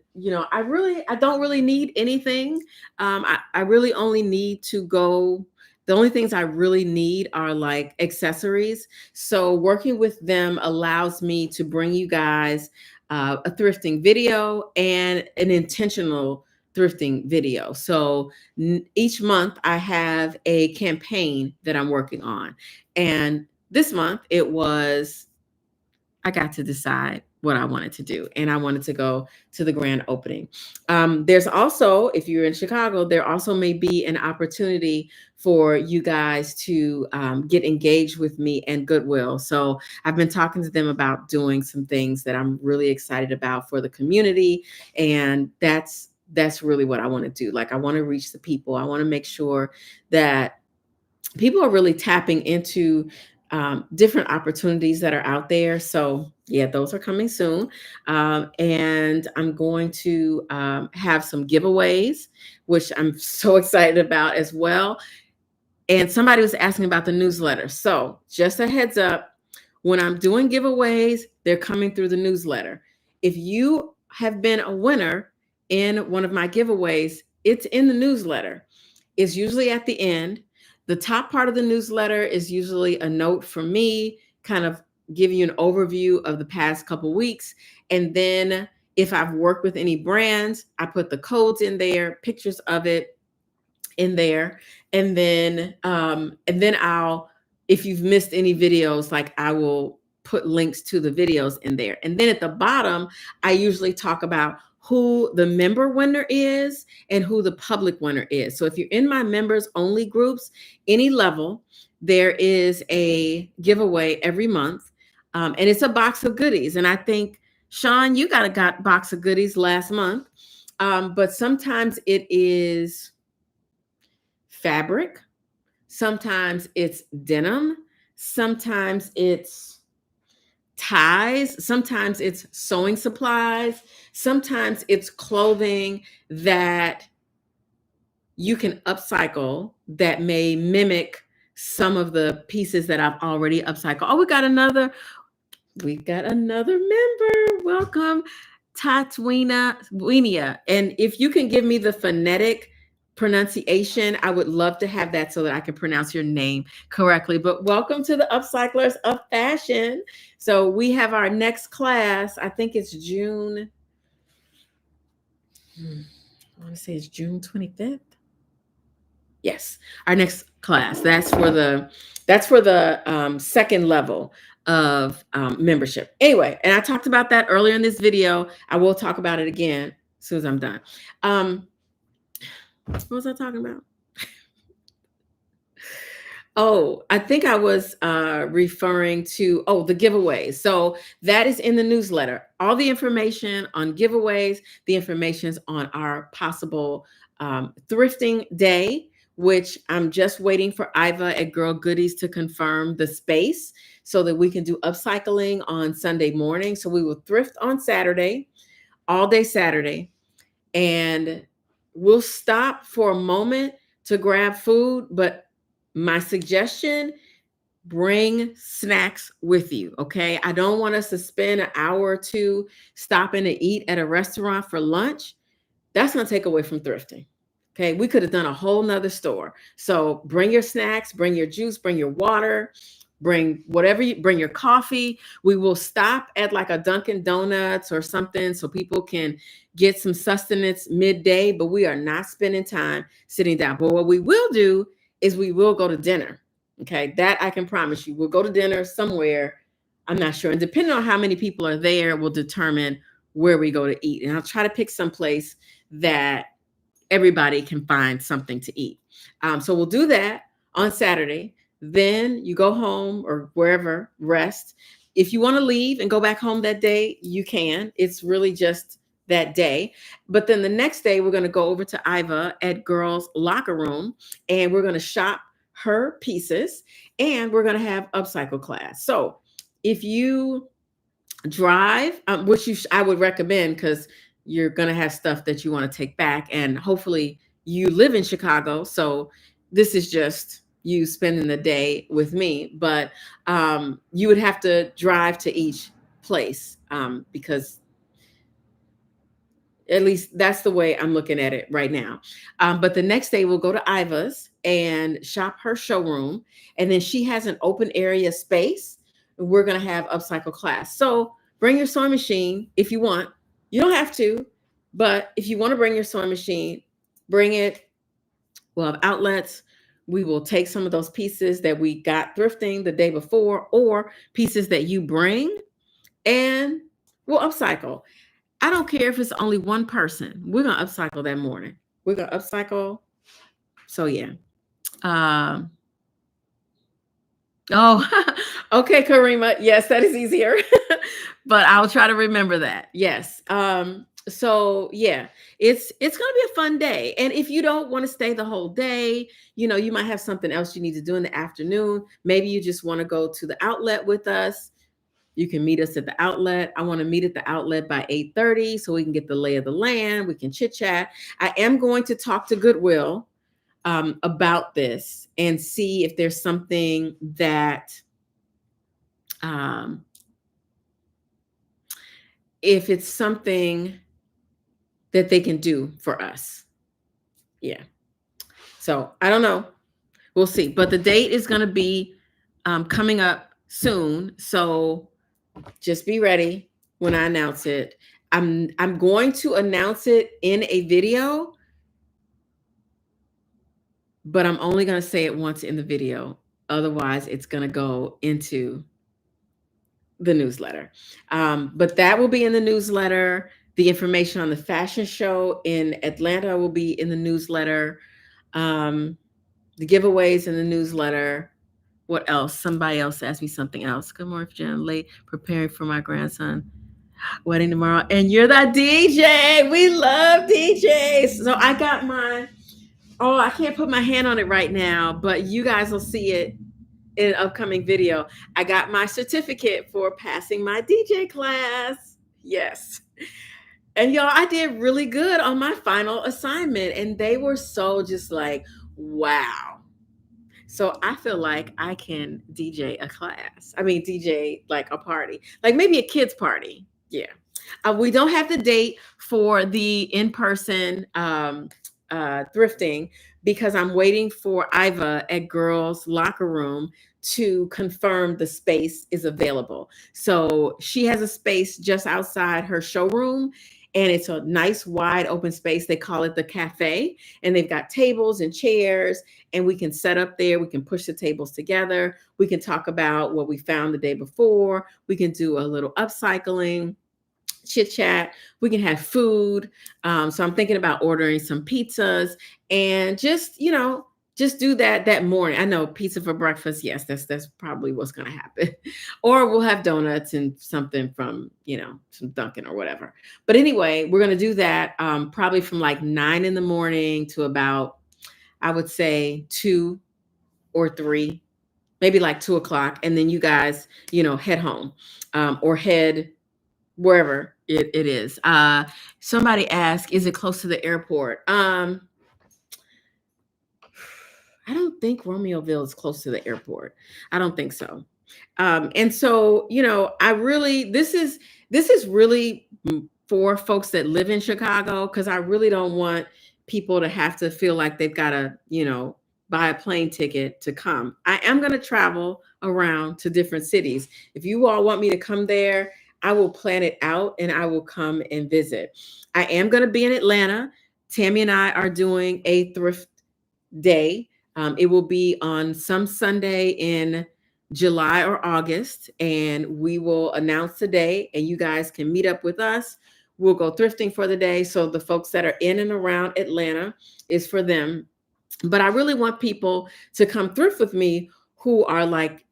I don't really need anything. I really only need to go. The only things I really need are like accessories. So working with them allows me to bring you guys a thrifting video and an intentional thrifting video. So each month I have a campaign that I'm working on. And this month it was I got to decide what I wanted to do, and I wanted to go to the grand opening. There's also, if you're in Chicago, there also may be an opportunity for you guys to get engaged with me and Goodwill. So I've been talking to them about doing some things that I'm really excited about for the community, and that's really what I want to do. Like, I want to reach the people. I want to make sure that people are really tapping into different opportunities that are out there. So yeah, those are coming soon. And I'm going to have some giveaways, which I'm so excited about as well. And somebody was asking about the newsletter. So just a heads up, when I'm doing giveaways, they're coming through the newsletter. If you have been a winner in one of my giveaways, it's in the newsletter. It's usually at the end. The top part of the newsletter is usually a note from me, kind of give you an overview of the past couple weeks. And then if I've worked with any brands, I put the codes in there, pictures of it in there. And then I'll, if you've missed any videos, like, I will put links to the videos in there. And then at the bottom, I usually talk about who the member winner is and who the public winner is. So if you're in my members only groups, any level, there is a giveaway every month. And it's a box of goodies. And I think, Sean, you got a box of goodies last month. But sometimes it is fabric, sometimes it's denim, sometimes it's ties, sometimes it's sewing supplies, sometimes it's clothing that you can upcycle that may mimic some of the pieces that I've already upcycled. Oh, we've got another member. Welcome, Tatwina. And if you can give me the phonetic pronunciation, I would love to have that so that I can pronounce your name correctly. But welcome to the Upcyclers of Fashion. So we have our next class. I think it's June. I want to say it's June 25th. Yes, our next class. That's for the second level of membership. Anyway, and I talked about that earlier in this video. I will talk about it again as soon as I'm done. What was I talking about? Oh, I think I was referring to, the giveaways. So that is in the newsletter. All the information on giveaways, the information's on our possible thrifting day, which I'm just waiting for Iva at Girl Goodies to confirm the space so that we can do upcycling on Sunday morning. So we will thrift on Saturday, all day Saturday, and we'll stop for a moment to grab food. But my suggestion, bring snacks with you, okay? I don't want us to spend an hour or two stopping to eat at a restaurant for lunch. That's gonna take away from thrifting. Okay, we could have done a whole nother store. So bring your snacks, bring your juice, bring your water, bring whatever bring your coffee. We will stop at like a Dunkin' Donuts or something so people can get some sustenance midday, but we are not spending time sitting down. But what we will do is we will go to dinner. Okay, that I can promise you. We'll go to dinner somewhere. I'm not sure. And depending on how many people are there, will determine where we go to eat. And I'll try to pick some place that everybody can find something to eat. So we'll do that on Saturday. Then you go home or wherever, rest. If you want to leave and go back home that day, you can. It's really just that day. But then the next day, we're going to go over to Iva at Girls Locker Room, and we're going to shop her pieces, and we're going to have upcycle class. So if you drive, which I would recommend, because you're going to have stuff that you want to take back, and hopefully you live in Chicago, so this is just you spending the day with me. But you would have to drive to each place, because at least that's the way I'm looking at it right now. But the next day we'll go to Iva's and shop her showroom, and then she has an open area space. We're going to have upcycle class. So bring your sewing machine if you want. You don't have to, but if you want to bring your sewing machine, bring it. We'll have outlets. We will take some of those pieces that we got thrifting the day before, or pieces that you bring, and we'll upcycle. I don't care if it's only one person. We're going to upcycle that morning. We're going to upcycle. So, yeah. Um, oh, okay, Karima. Yes, that is easier. But I'll try to remember that. Yes. So yeah, it's gonna be a fun day. And if you don't want to stay the whole day, you might have something else you need to do in the afternoon. Maybe you just want to go to the outlet with us. You can meet us at the outlet. I want to meet at the outlet by 8:30 so we can get the lay of the land. We can chit chat. I am going to talk to Goodwill about this and see if there's something that um, if it's something that they can do for us. Yeah. So I don't know. We'll see. But the date is going to be coming up soon. So just be ready when I announce it. I'm going to announce it in a video, but I'm only going to say it once in the video. Otherwise, it's going to go into the newsletter. But that will be in the newsletter. The information on the fashion show in Atlanta will be in the newsletter. The giveaways in the newsletter. What else? Somebody else asked me something else. Good morning, Jen. Late preparing for my grandson wedding tomorrow. And you're that DJ. We love DJs. So I got mine. Oh, I can't put my hand on it right now, but you guys will see it in an upcoming video. I got my certificate for passing my DJ class. Yes. And y'all, I did really good on my final assignment. And they were so just like, wow. So I feel like I can DJ a class. I mean, DJ like a party, like maybe a kids party. Yeah. We don't have the date for the in-person thrifting because I'm waiting for Iva at Girls Locker Room to confirm the space is available. So she has a space just outside her showroom, and it's a nice wide open space. They call it the cafe, and they've got tables and chairs, and we can set up there. We can push the tables together. We can talk about what we found the day before. We can do a little upcycling, chit chat. We can have food. So I'm thinking about ordering some pizzas and just do that morning. I know pizza for breakfast. Yes, that's probably what's going to happen. Or we'll have donuts and something from, some Dunkin' or whatever. But anyway, we're going to do that probably from like 9 in the morning to about, I would say 2 or 3, maybe like 2 o'clock. And then you guys, head home or head wherever it is. Somebody asked, is it close to the airport? I don't think Romeoville is close to the airport. I don't think so. And so, I really, this is really for folks that live in Chicago, because I really don't want people to have to feel like they've got to, buy a plane ticket to come. I am going to travel around to different cities. If you all want me to come there, I will plan it out and I will come and visit. I am going to be in Atlanta. Tammy and I are doing a thrift day. It will be on some Sunday in July or August, and we will announce the day, and you guys can meet up with us. We'll go thrifting for the day. So the folks that are in and around Atlanta is for them. But I really want people to come thrift with me who are like,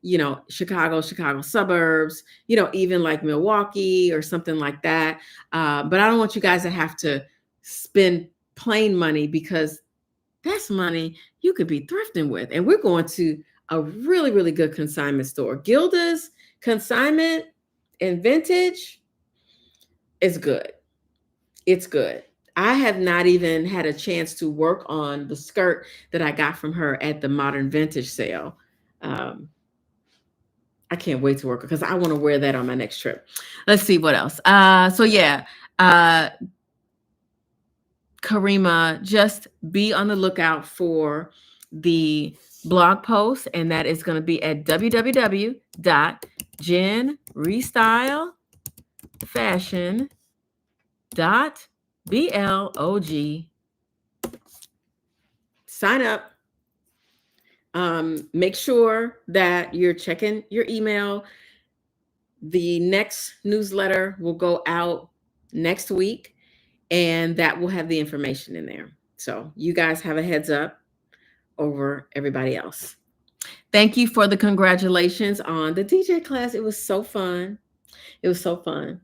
Chicago suburbs, even like Milwaukee or something like that. But I don't want you guys to have to spend plane money, because that's money you could be thrifting with. And we're going to a really, really good consignment store. Gilda's consignment and vintage is good. It's good. I have not even had a chance to work on the skirt that I got from her at the Modern Vintage sale. I can't wait to work because I want to wear that on my next trip. Let's see what else. So yeah, Karima, just be on the lookout for the blog post, and that is going to be at www.jenrestylefashion.blog. Sign up. Make sure that you're checking your email. The next newsletter will go out next week, and that will have the information in there. So you guys have a heads up over everybody else. Thank you for the congratulations on the DJ class. It was so fun. It was so fun.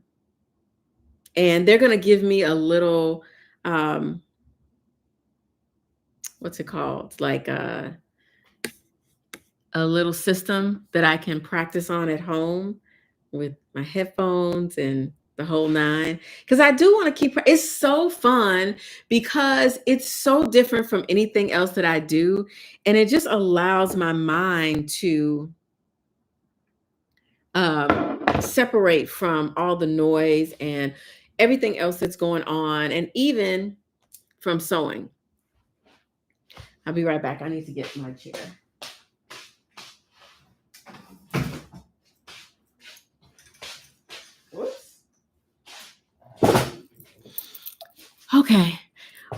And they're going to give me a little, what's it called? Like a little system that I can practice on at home with my headphones and the whole nine. Because I do want to keep, it's so fun because it's so different from anything else that I do. And it just allows my mind to separate from all the noise and everything else that's going on, and even from sewing. I'll be right back. I need to get my chair. Whoops. Okay.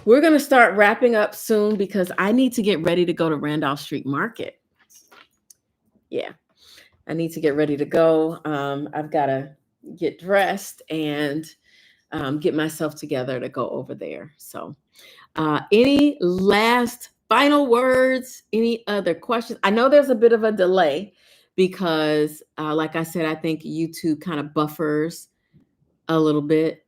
We're going to start wrapping up soon because I need to get ready to go to Randolph Street Market. Yeah. I need to get ready to go. I've got to get dressed and get myself together to go over there. So, any last final words? Any other questions? I know there's a bit of a delay because, like I said, I think YouTube kind of buffers a little bit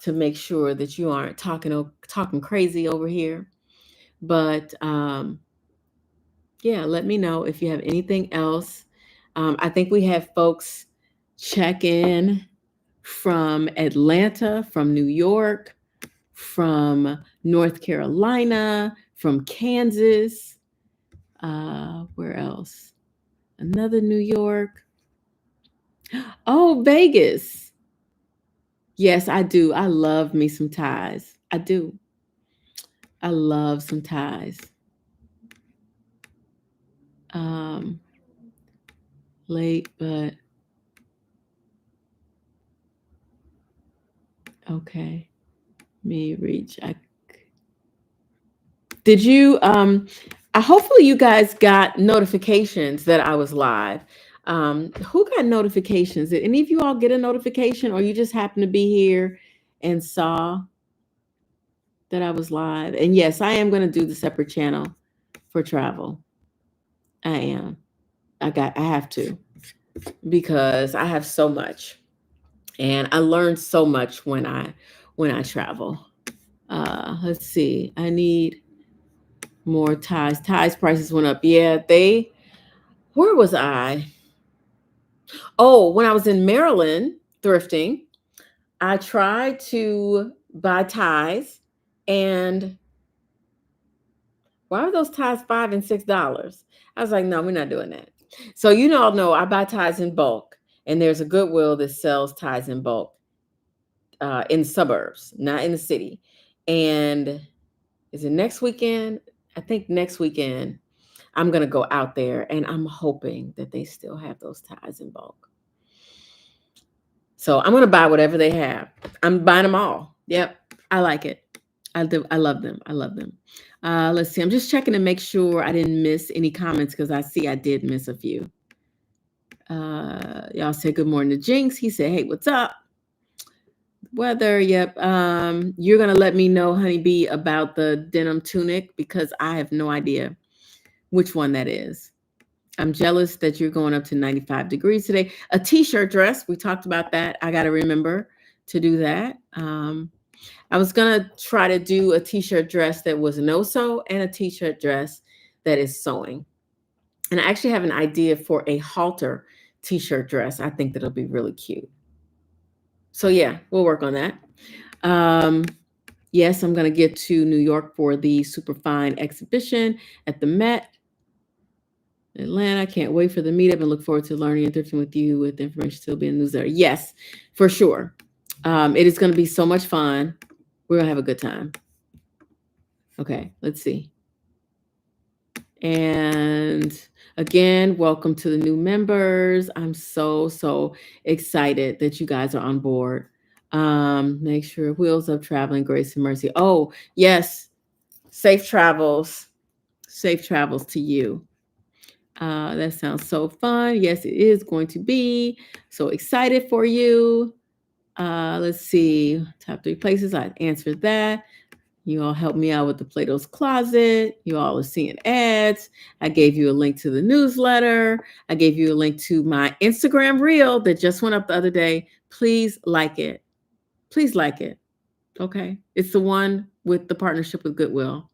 to make sure that you aren't talking crazy over here. But yeah, let me know if you have anything else. I think we have folks check in from Atlanta, from New York, from North Carolina, from Kansas. Where else? Another New York. Oh, Vegas. Yes, I do. I love me some ties. I do. I love some ties. Late, but okay. Me reach. Did you hopefully you guys got notifications that I was live. Who got notifications? Did any of you all get a notification, or you just happened to be here and saw that I was live? And yes, I am going to do the separate channel for travel. I am. I have to, because I have so much, and I learned so much when I travel. Let's see. I need more ties. Ties prices went up. Yeah, where was I? Oh, when I was in Maryland thrifting, I tried to buy ties, and why are those ties $5 and $6? I was like, no, we're not doing that. So you all know I buy ties in bulk, and there's a Goodwill that sells ties in bulk in suburbs, not in the city. And is it next weekend? I think next weekend I'm going to go out there, and I'm hoping that they still have those ties in bulk. So I'm going to buy whatever they have. I'm buying them all. Yep. I like it. I do. I love them. I love them. Let's see. I'm just checking to make sure I didn't miss any comments, because I see I did miss a few. Y'all said good morning to Jinx. He said, hey, what's up? Weather. Yep. You're going to let me know, Honeybee, about the denim tunic, because I have no idea which one that is. I'm jealous that you're going up to 95 degrees today. A t-shirt dress. We talked about that. I got to remember to do that. I was going to try to do a t-shirt dress that was no-sew, and a t-shirt dress that is sewing. And I actually have an idea for a halter t-shirt dress. I think that'll be really cute. So yeah, we'll work on that. Yes, I'm going to get to New York for the Superfine exhibition at the Met. Atlanta, can't wait for the meetup and look forward to learning and thrifting with you, with information still being in the newsletter. Yes, for sure. It is going to be so much fun. We're going to have a good time. Okay, let's see. And again, welcome to the new members. I'm so excited that you guys are on board. Make sure wheels up, traveling, grace and mercy. Oh, yes. Safe travels. Safe travels to you. That sounds so fun. Yes, it is going to be. So excited for you. Let's see. Top 3 places. I answered that. You all helped me out with the Plato's Closet. You all are seeing ads. I gave you a link to the newsletter. I gave you a link to my Instagram reel that just went up the other day. Please like it. Please like it. Okay. It's the one with the partnership with Goodwill.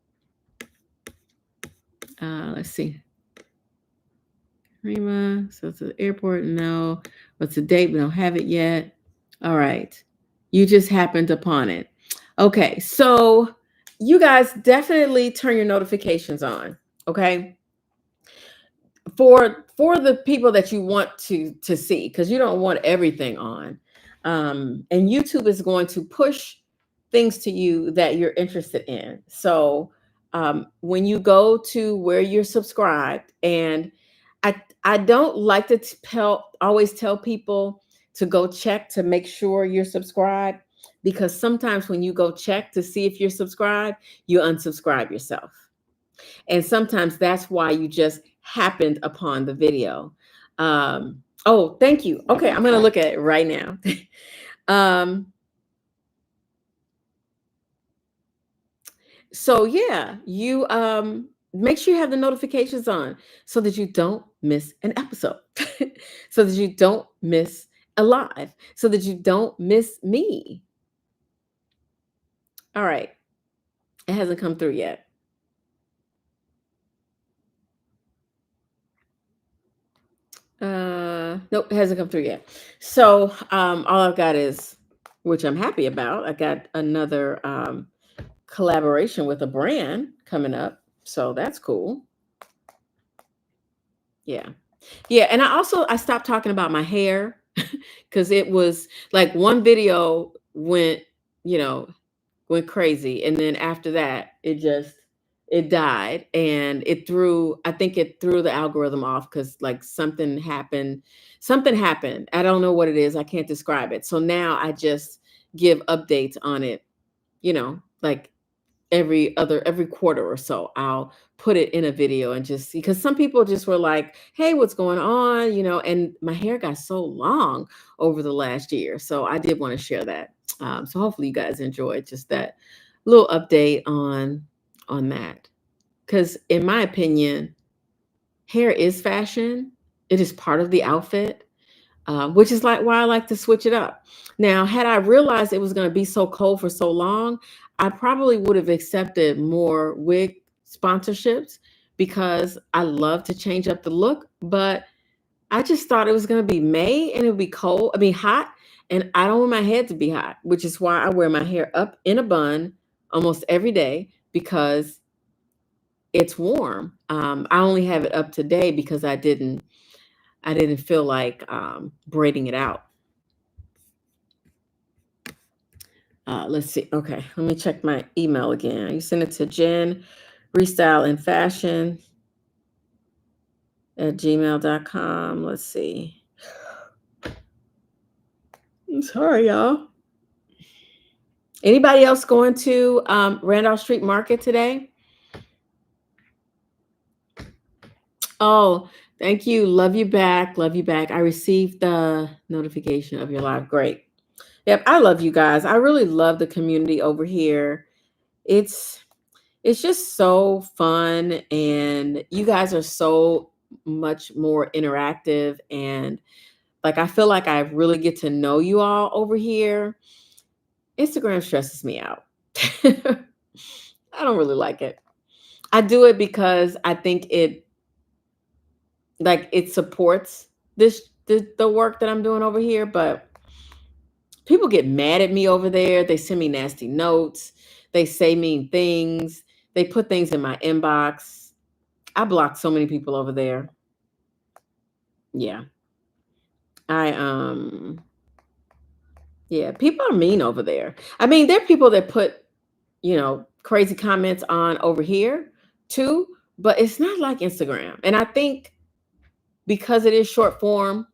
Let's see. Rima, so to the airport, no. What's the date? We don't have it yet. All right. You just happened upon it. Okay, so you guys definitely turn your notifications on. Okay. For the people that you want to see, because you don't want everything on. And YouTube is going to push things to you that you're interested in. So when you go to where you're subscribed, and I don't like to always tell people to go check to make sure you're subscribed, because sometimes when you go check to see if you're subscribed, you unsubscribe yourself. And sometimes that's why you just happened upon the video. Oh, thank you. Okay, I'm going to look at it right now. So yeah, you make sure you have the notifications on so that you don't miss an episode, so that you don't miss a live, so that you don't miss me. All right. It hasn't come through yet. Nope, it hasn't come through yet. So all I've got is, which I'm happy about, I got another collaboration with a brand coming up. So that's cool. Yeah. Yeah. And I stopped talking about my hair because it was like one video went, went crazy. And then after that, it died, and I think it threw the algorithm off because like something happened. Something happened. I don't know what it is. I can't describe it. So now I just give updates on it, like every quarter or so. I'll put it in a video and just see, because some people just were like, hey, what's going on, and my hair got so long over the last year, so I did want to share that. So hopefully you guys enjoyed just that little update on that, because in my opinion, hair is fashion. It is part of the outfit, which is like why I like to switch it up. Now, had I realized it was going to be so cold for so long, I probably would have accepted more wig sponsorships, because I love to change up the look. But I just thought it was going to be May and it would be cold, hot. And I don't want my head to be hot, which is why I wear my hair up in a bun almost every day, because it's warm. I only have it up today because I didn't feel like braiding it out. Let's see. Okay, let me check my email again. You sent it to Jen, Restyle and Fashion at gmail.com. Let's see. I'm sorry, y'all. Anybody else going to Randolph Street Market today? Oh, thank you. Love you back. Love you back. I received the notification of your live. Great. Yep, I love you guys. I really love the community over here. It's just so fun, and you guys are so much more interactive, and like I feel like I really get to know you all over here. Instagram stresses me out. I don't really like it. I do it because I think it supports the work that I'm doing over here, but people get mad at me over there. They send me nasty notes. They say mean things. They put things in my inbox. I blocked so many people over there. Yeah. Yeah, people are mean over there. There are people that put, crazy comments on over here too, but it's not like Instagram. And I think because it is short form,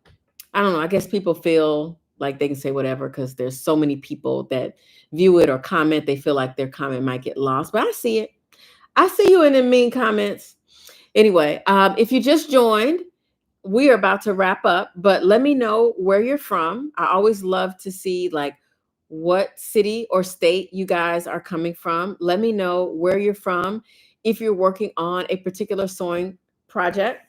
I don't know, I guess people feel like they can say whatever because there's so many people that view it or comment. They feel like their comment might get lost, but I see it. I see you in the mean comments. Anyway, if you just joined, we are about to wrap up, but let me know where you're from. I always love to see like what city or state you guys are coming from. Let me know where you're from if you're working on a particular sewing project.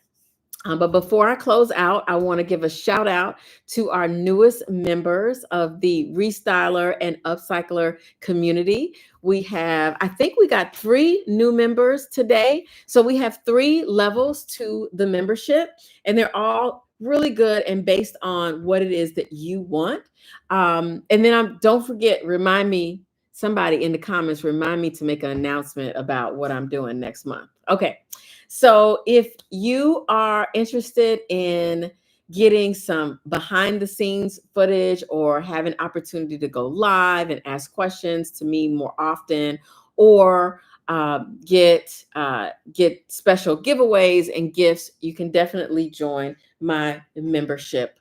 But before I close out, I want to give a shout out to our newest members of the Restyler and Upcycler community. We have, I think we got 3 new members today. So we have 3 levels to the membership, and they're all really good and based on what it is that you want. And then don't forget, remind me, somebody in the comments, remind me to make an announcement about what I'm doing next month. Okay. So if you are interested in getting some behind the scenes footage or have an opportunity to go live and ask questions to me more often, or get special giveaways and gifts, you can definitely join my membership.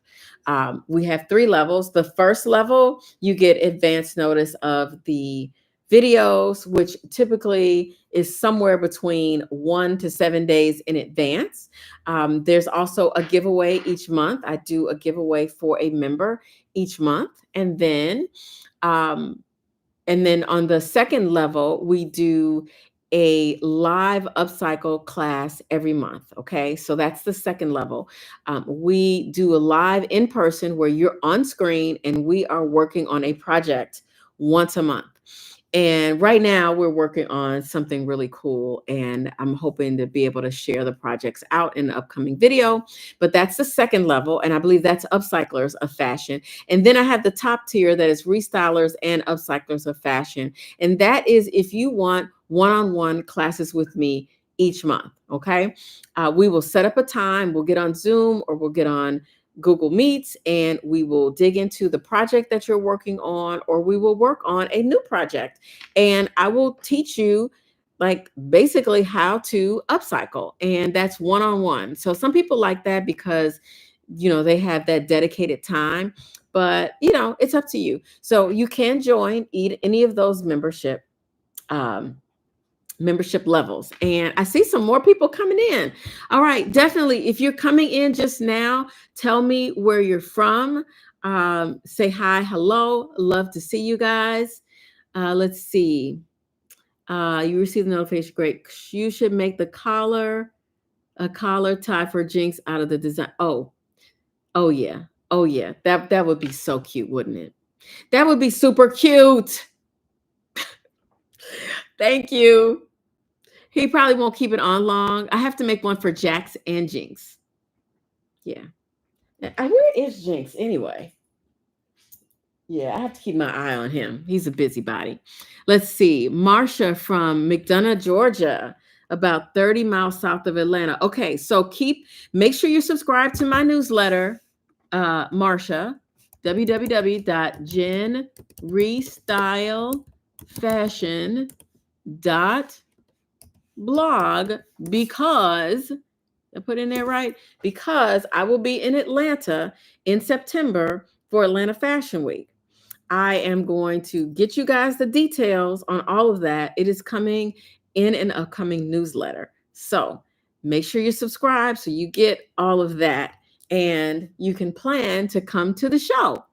We have 3 levels. The first level, you get advance notice of the videos, which typically is somewhere between 1 to 7 days in advance. There's also a giveaway each month. I do a giveaway for a member each month. Um, and then on the second level, we do a live upcycle class every month. Okay. So that's the second level. We do a live in person where you're on screen and we are working on a project once a month. And right now we're working on something really cool, and I'm hoping to be able to share the projects out in the upcoming video. But that's the second level, and I believe that's Upcyclers of Fashion. And then I have the top tier that is Restylers and Upcyclers of Fashion. And that is if you want one-on-one classes with me each month. Okay. We will set up a time, we'll get on Zoom or we'll get on Google Meets, and we will dig into the project that you're working on, or we will work on a new project. And I will teach you like basically how to upcycle. And that's one-on-one. So some people like that because, they have that dedicated time, but it's up to you. So you can join any of those um, membership levels. And I see some more people coming in. All right, definitely. If you're coming in just now, tell me where you're from. Say hi, hello. Love to see you guys. Let's see. You received the notification. Great. You should make a collar tie for Jinx out of the design. Oh yeah. Oh yeah. That would be so cute, wouldn't it? That would be super cute. Thank you. He probably won't keep it on long. I have to make one for Jax and Jinx. Yeah. Where is Jinx anyway? Yeah, I have to keep my eye on him. He's a busybody. Let's see. Marsha from McDonough, Georgia, about 30 miles south of Atlanta. Okay, so make sure you subscribe to my newsletter, Marsha, www.jenrestylefashion.blog, because I put in there right, because I will be in Atlanta in September for Atlanta Fashion Week. I am going to get you guys the details on all of that. It is coming in an upcoming newsletter. So make sure you subscribe so you get all of that and you can plan to come to the show.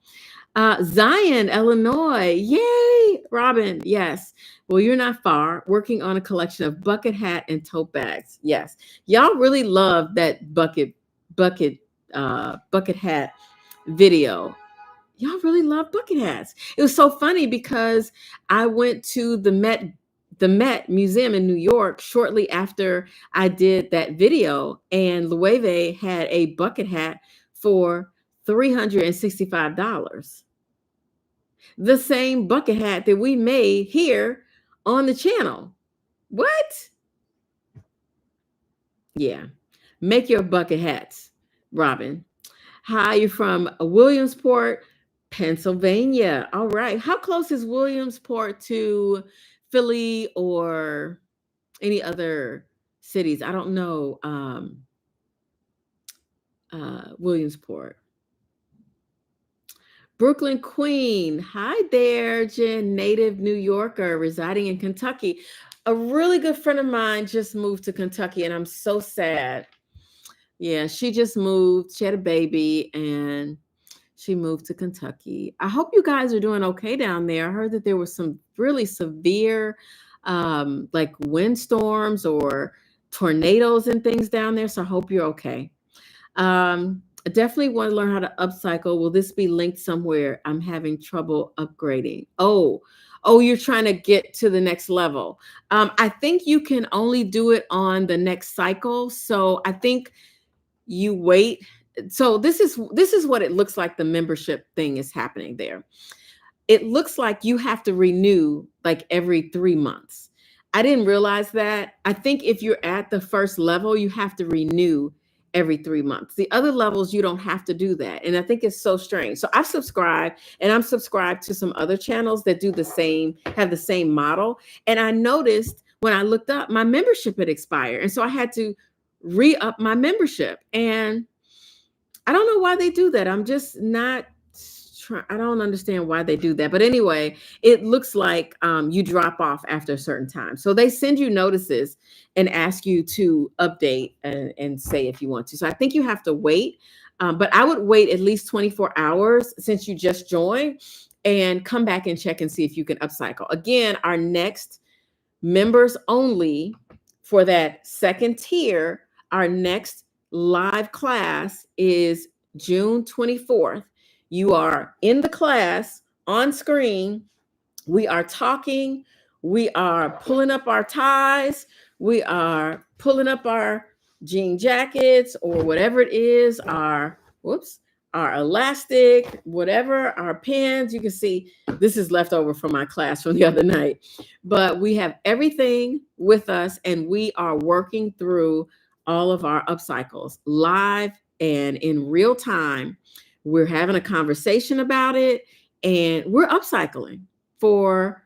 Zion, Illinois. Yay, Robin. Yes. Well, you're not far. Working on a collection of bucket hat and tote bags. Yes. Y'all really love that bucket hat video. Y'all really love bucket hats. It was so funny because I went to the Met Museum in New York shortly after I did that video, and Loewe had a bucket hat for $365. The same bucket hat that we made here on the channel. What? Yeah. Make your bucket hats, Robin. Hi, you're from Williamsport, Pennsylvania. All right. How close is Williamsport to Philly or any other cities? I don't know. Williamsport. Brooklyn Queen. Hi there, Jen, native New Yorker residing in Kentucky. A really good friend of mine just moved to Kentucky, and I'm so sad. Yeah, she just moved. She had a baby, and she moved to Kentucky. I hope you guys are doing okay down there. I heard that there was some really severe, like windstorms or tornadoes and things down there. So I hope you're okay. I definitely want to learn how to upcycle. Will this be linked somewhere? I'm having trouble upgrading. Oh, you're trying to get to the next level. I think you can only do it on the next cycle. So I think you wait. So this is what it looks like. The membership thing is happening there. It looks like you have to renew like every 3 months. I didn't realize that. I think if you're at the first level, you have to renew every 3 months. The other levels, you don't have to do that. And I think it's so strange. So I've subscribed, and I'm subscribed to some other channels that do the same, have the same model. And I noticed when I looked up, my membership had expired. And so I had to re-up my membership. And I don't know why they do that. I'm just not I don't understand why they do that. But anyway, it looks like you drop off after a certain time. So they send you notices and ask you to update and say if you want to. So I think you have to wait. But I would wait at least 24 hours since you just joined and come back and check and see if you can upcycle. Again, our next members only for that second tier, our next live class is June 24th. You are in the class on screen. We are talking. We are pulling up our ties. We are pulling up our jean jackets or whatever it is, our elastic, whatever, our pins. You can see this is left over from my class from the other night. But we have everything with us, and we are working through all of our upcycles live and in real time. We're having a conversation about it, and we're upcycling for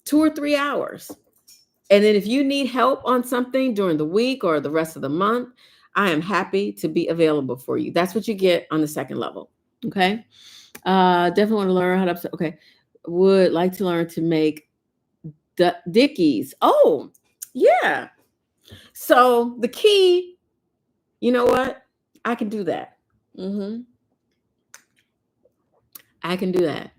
2 or 3 hours. And then if you need help on something during the week or the rest of the month, I am happy to be available for you. That's what you get on the second level. Okay. Definitely want to learn how to upcycle. Okay. Would like to learn to make Dickies. Oh, yeah. So the key, you know what? I can do that. I can do that.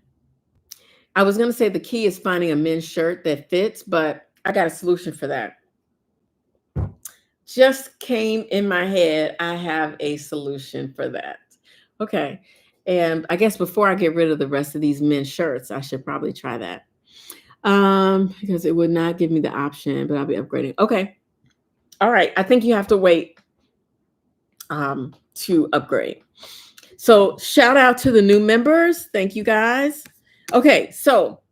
I was going to say the key is finding a men's shirt that fits, but I got a solution for that. Just came in my head. I have a solution for that. Okay. And I guess before I get rid of the rest of these men's shirts, I should probably try that. Because it would not give me the option, but I'll be upgrading. Okay. All right. I think you have to wait to upgrade. So shout out to the new members. Thank you guys. Okay. So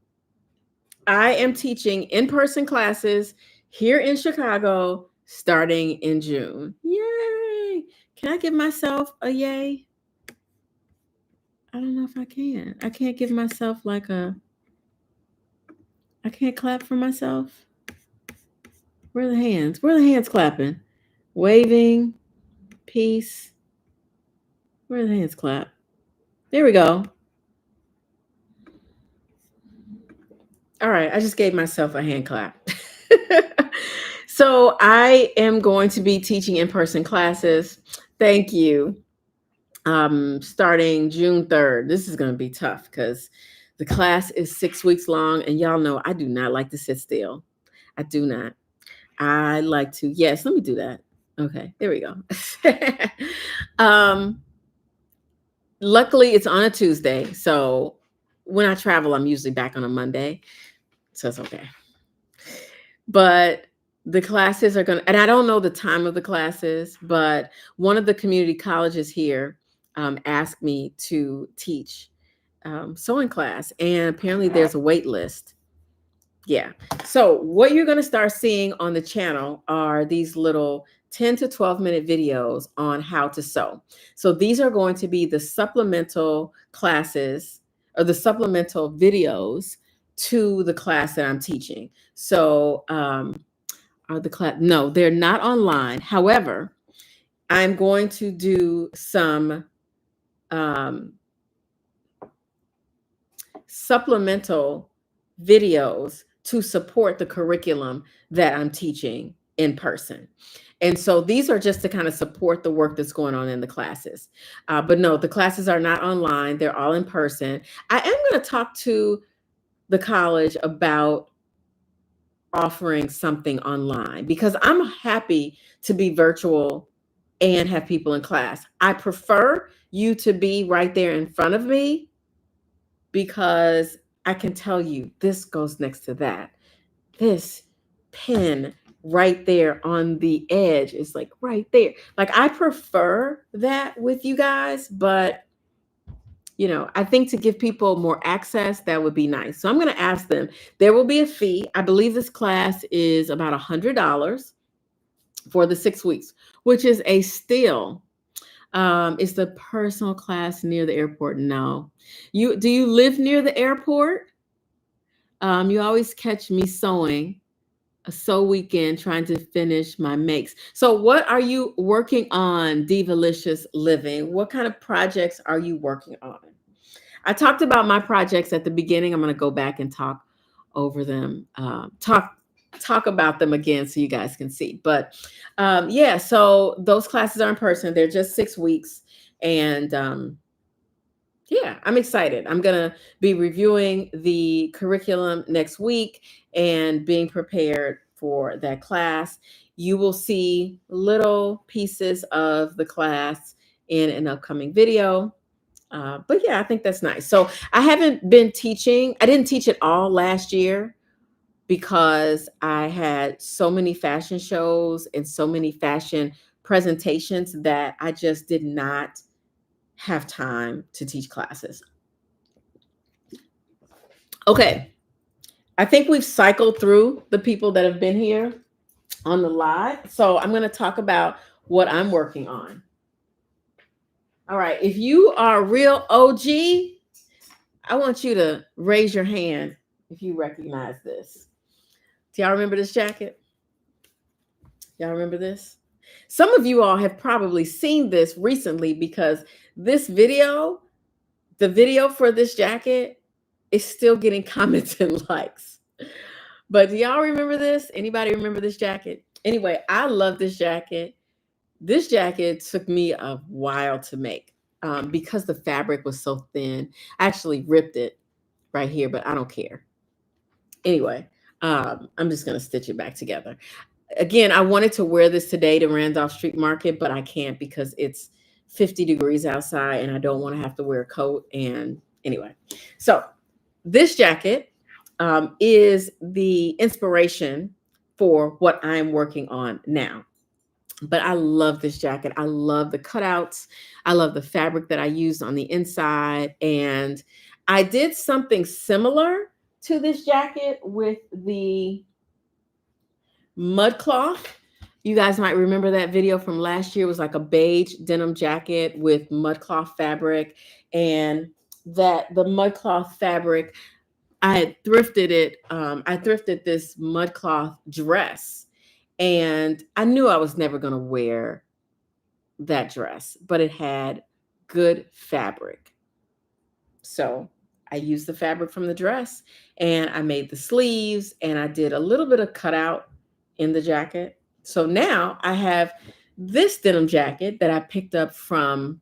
I am teaching in-person classes here in Chicago starting in June. Yay. Can I give myself a yay? I don't know if I can. I can't give myself I can't clap for myself. Where are the hands? Where are the hands clapping? Waving. Peace. Where are the hands clap? There we go. All right. I just gave myself a hand clap. So I am going to be teaching in-person classes. Thank you. Starting June 3rd. This is going to be tough because the class is 6 weeks long, and y'all know I do not like to sit still. I do not. I like to, yes, let me do that. Okay, there we go. Luckily, it's on a Tuesday. So when I travel, I'm usually back on a Monday. So it's okay. But the classes are going to, and I don't know the time of the classes, but one of the community colleges here asked me to teach sewing class. And apparently there's a wait list. Yeah. So what you're going to start seeing on the channel are these little 10 to 12 minute videos on how to sew. So these are going to be the supplemental classes or the supplemental videos to the class that I'm teaching. So are the class? No, they're not online. However, I'm going to do some supplemental videos to support the curriculum that I'm teaching in person. And so these are just to kind of support the work that's going on in the classes. But no, the classes are not online, they're all in person. I am going to talk to the college about offering something online because I'm happy to be virtual and have people in class. I prefer you to be right there in front of me because I can tell you this goes next to that. This pin right there on the edge is like right there. Like I prefer that with you guys, but I think to give people more access, that would be nice. So I'm going to ask them. There will be a fee. I believe this class is about $100 for the 6 weeks, which is a steal. Is the personal class near the airport? No. Do you live near the airport? You always catch me sewing a sew weekend trying to finish my makes. So what are you working on, Divalicious Living? What kind of projects are you working on? I talked about my projects at the beginning. I'm going to go back and talk over them, talk about them again so you guys can see. But yeah, so those classes are in person. They're just 6 weeks. And yeah, I'm excited. I'm going to be reviewing the curriculum next week and being prepared for that class. You will see little pieces of the class in an upcoming video. But yeah, I think that's nice. So I haven't been teaching. I didn't teach it all last year because I had so many fashion shows and so many fashion presentations that I just did not have time to teach classes. Okay. I think we've cycled through the people that have been here on the live. So I'm going to talk about what I'm working on. All right. If you are a real OG, I want you to raise your hand if you recognize this. Do y'all remember this jacket? Y'all remember this? Some of you all have probably seen this recently because this video, the video for this jacket is still getting comments and likes. But do y'all remember this? Anybody remember this jacket? Anyway, I love this jacket. This jacket took me a while to make because the fabric was so thin. I actually ripped it right here, but I don't care. Anyway, I'm just going to stitch it back together. Again, I wanted to wear this today to Randolph Street Market, but I can't because it's 50 degrees outside and I don't want to have to wear a coat. And anyway, so this jacket is the inspiration for what I'm working on now. But I love this jacket. I love the cutouts. I love the fabric that I used on the inside. And I did something similar to this jacket with the mud cloth. You guys might remember that video from last year. It was like a beige denim jacket with mud cloth fabric. And the mud cloth fabric, I had thrifted it. I thrifted this mud cloth dress. And I knew I was never going to wear that dress, but it had good fabric. So I used the fabric from the dress and I made the sleeves and I did a little bit of cutout in the jacket. So now I have this denim jacket that I picked up from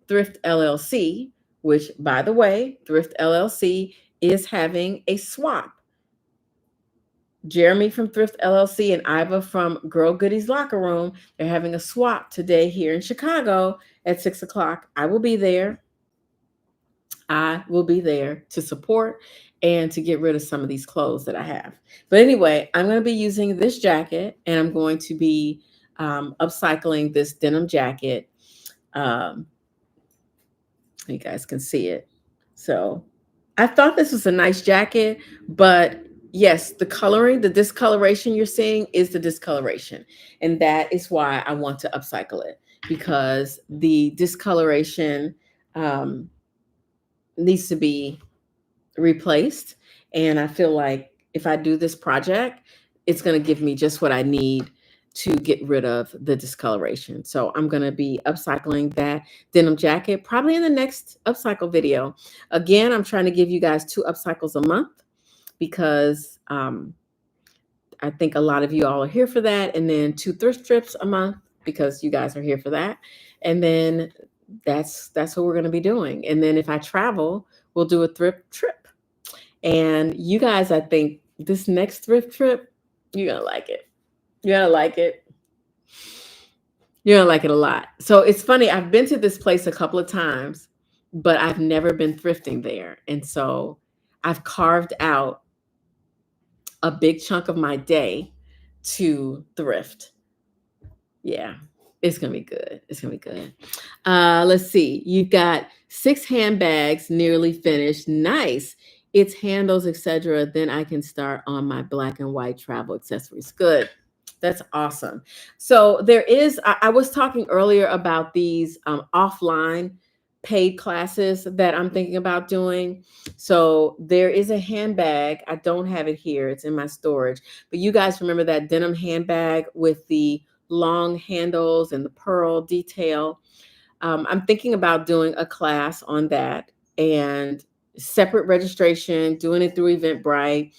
Thrift LLC, which, by the way, Thrift LLC is having a swap. Jeremy from Thrift LLC and Iva from Girl Goodies Locker Room, they're having a swap today here in Chicago at 6 o'clock. I will be there. I will be there to support and to get rid of some of these clothes that I have. But anyway, I'm going to be using this jacket and I'm going to be upcycling this denim jacket. You guys can see it. So I thought this was a nice jacket, but yes, the coloring, the discoloration you're seeing is the discoloration. And that is why I want to upcycle it, because the discoloration needs to be replaced. And I feel like if I do this project, it's going to give me just what I need to get rid of the discoloration. So I'm going to be upcycling that denim jacket probably in the next upcycle video. Again, I'm trying to give you guys 2 upcycles a month because I think a lot of you all are here for that. And then 2 thrift trips a month because you guys are here for that. And then that's what we're going to be doing. And then if I travel, we'll do a thrift trip. And you guys, I think this next thrift trip, you're going to like it. You're going to like it. You're going to like it a lot. So it's funny. I've been to this place a couple of times, but I've never been thrifting there. And so I've carved out a big chunk of my day to thrift. Yeah, it's gonna be good. It's gonna be good. Let's see. You've got 6 handbags nearly finished. Nice. It's handles, etc. Then I can start on my black and white travel accessories. Good. That's awesome. So there is. I was talking earlier about these offline paid classes that I'm thinking about doing. So there is a handbag. I don't have it here. It's in my storage. But you guys remember that denim handbag with the long handles and the pearl detail? I'm thinking about doing a class on that and separate registration, doing it through Eventbrite.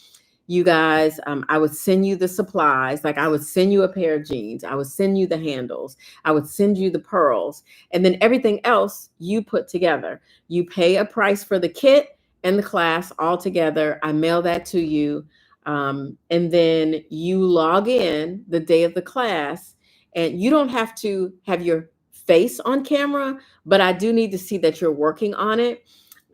You guys, I would send you the supplies. Like I would send you a pair of jeans. I would send you the handles. I would send you the pearls. And then everything else you put together. You pay a price for the kit and the class all together. I mail that to you. And then you log in the day of the class. And you don't have to have your face on camera, but I do need to see that you're working on it.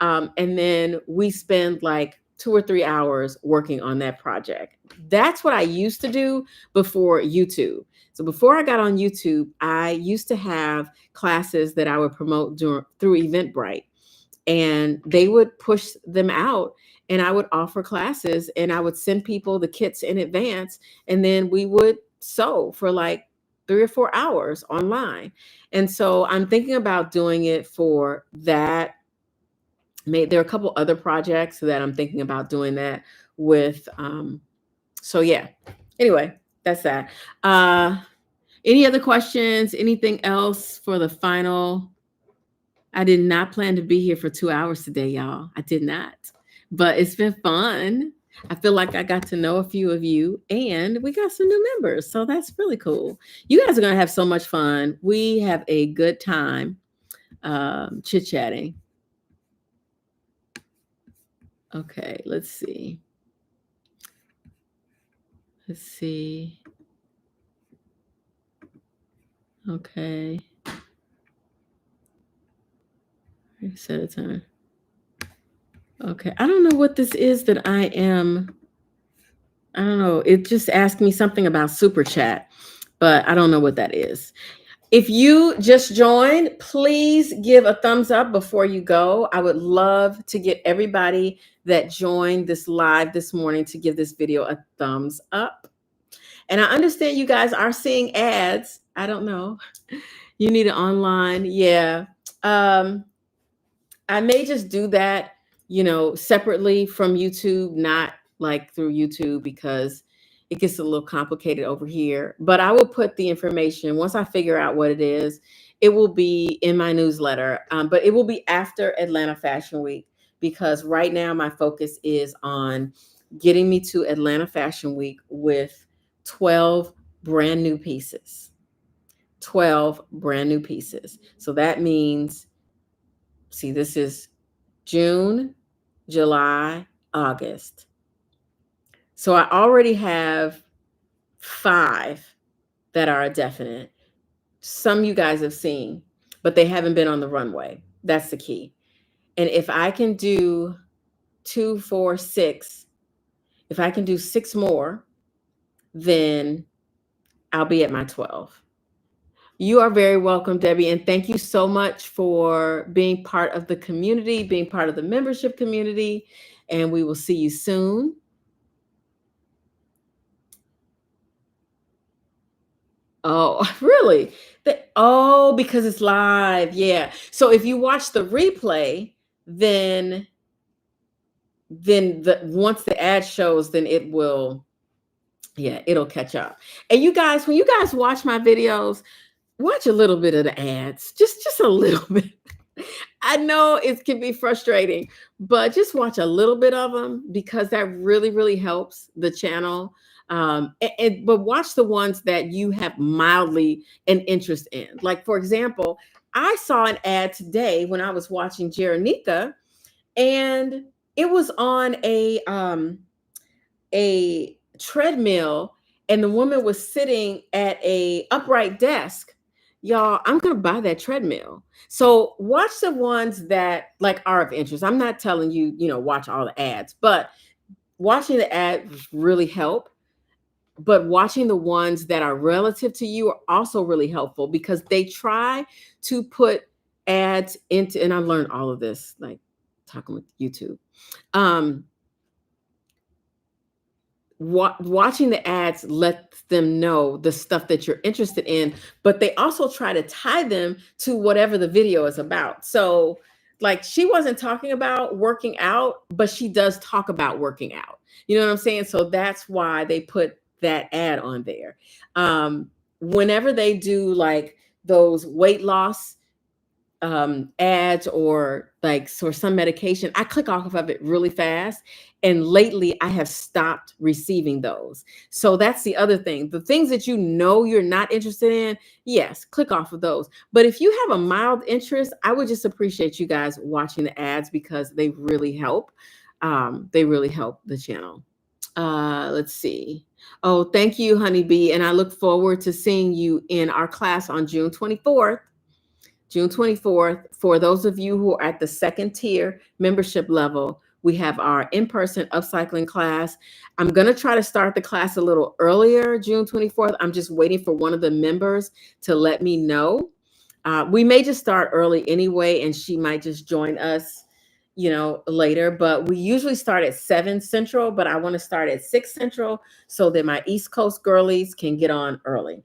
And then we spend like 2 or 3 hours working on that project. That's what I used to do before YouTube. So before I got on YouTube, I used to have classes that I would promote through Eventbrite, and they would push them out, and I would offer classes, and I would send people the kits in advance, and then we would sew for like 3 or 4 hours online. And so I'm thinking about doing it for that. There are a couple other projects that I'm thinking about doing that with. So yeah. Anyway, that's that. Any other questions? Anything else for the final? I did not plan to be here for 2 hours today, y'all. I did not. But it's been fun. I feel like I got to know a few of you, and we got some new members. So that's really cool. You guys are going to have so much fun. We have a good time chit-chatting. Okay, let's see. Let's see. Okay. Set a time. Okay, I don't know what this is that I am. I don't know. It just asked me something about super chat, but I don't know what that is. If you just joined, please give a thumbs up before you go. I would love to get everybody that joined this live this morning to give this video a thumbs up. And I understand you guys are seeing ads. I don't know. You need it online. Yeah. I may just do that, separately from YouTube, not like through YouTube, because it gets a little complicated over here. But I will put the information once I figure out what it is. It will be in my newsletter, but it will be after Atlanta Fashion Week, because right now my focus is on getting me to Atlanta Fashion Week with 12 brand new pieces. 12 brand new pieces. So that means, see, this is June, July, August. So I already have 5 that are a definite. Some you guys have seen, but they haven't been on the runway. That's the key. And if I can do 2, 4, 6, if I can do 6 more, then I'll be at my 12. You are very welcome, Debbie. And thank you so much for being part of the community, being part of the membership community. And we will see you soon. Oh, really? Because it's live. Yeah. So if you watch the replay, then once the ad shows, then it will Yeah, it'll catch up. And you guys, when you guys watch my videos, watch a little bit of the ads, just a little bit. I know it can be frustrating, but just watch a little bit of them because that really, really helps the channel. But watch the ones that you have mildly an interest in. Like, for example, I saw an ad today when I was watching Jeronica, and it was on a treadmill, and the woman was sitting at a upright desk. Y'all, I'm gonna buy that treadmill. So watch the ones that like are of interest. I'm not telling you, watch all the ads, but watching the ads really help. But watching the ones that are relative to you are also really helpful because they try to put ads into, and I've learned all of this, like talking with YouTube. Watching the ads lets them know the stuff that you're interested in, but they also try to tie them to whatever the video is about. So like she wasn't talking about working out, but she does talk about working out. You know what I'm saying? So that's why they put that ad on there. Whenever they do like those weight loss ads or like for some medication, I click off of it really fast. And lately I have stopped receiving those. So that's the other thing. The things that you're not interested in, yes, click off of those. But if you have a mild interest, I would just appreciate you guys watching the ads because they really help. They really help the channel. Let's see. Oh, thank you, Honeybee. And I look forward to seeing you in our class on June 24th. June 24th, for those of you who are at the second tier membership level, we have our in-person upcycling class. I'm going to try to start the class a little earlier, June 24th. I'm just waiting for one of the members to let me know. We may just start early anyway, and she might just join us, later. But we usually start at 7 Central, but I want to start at 6 Central so that my East Coast girlies can get on early.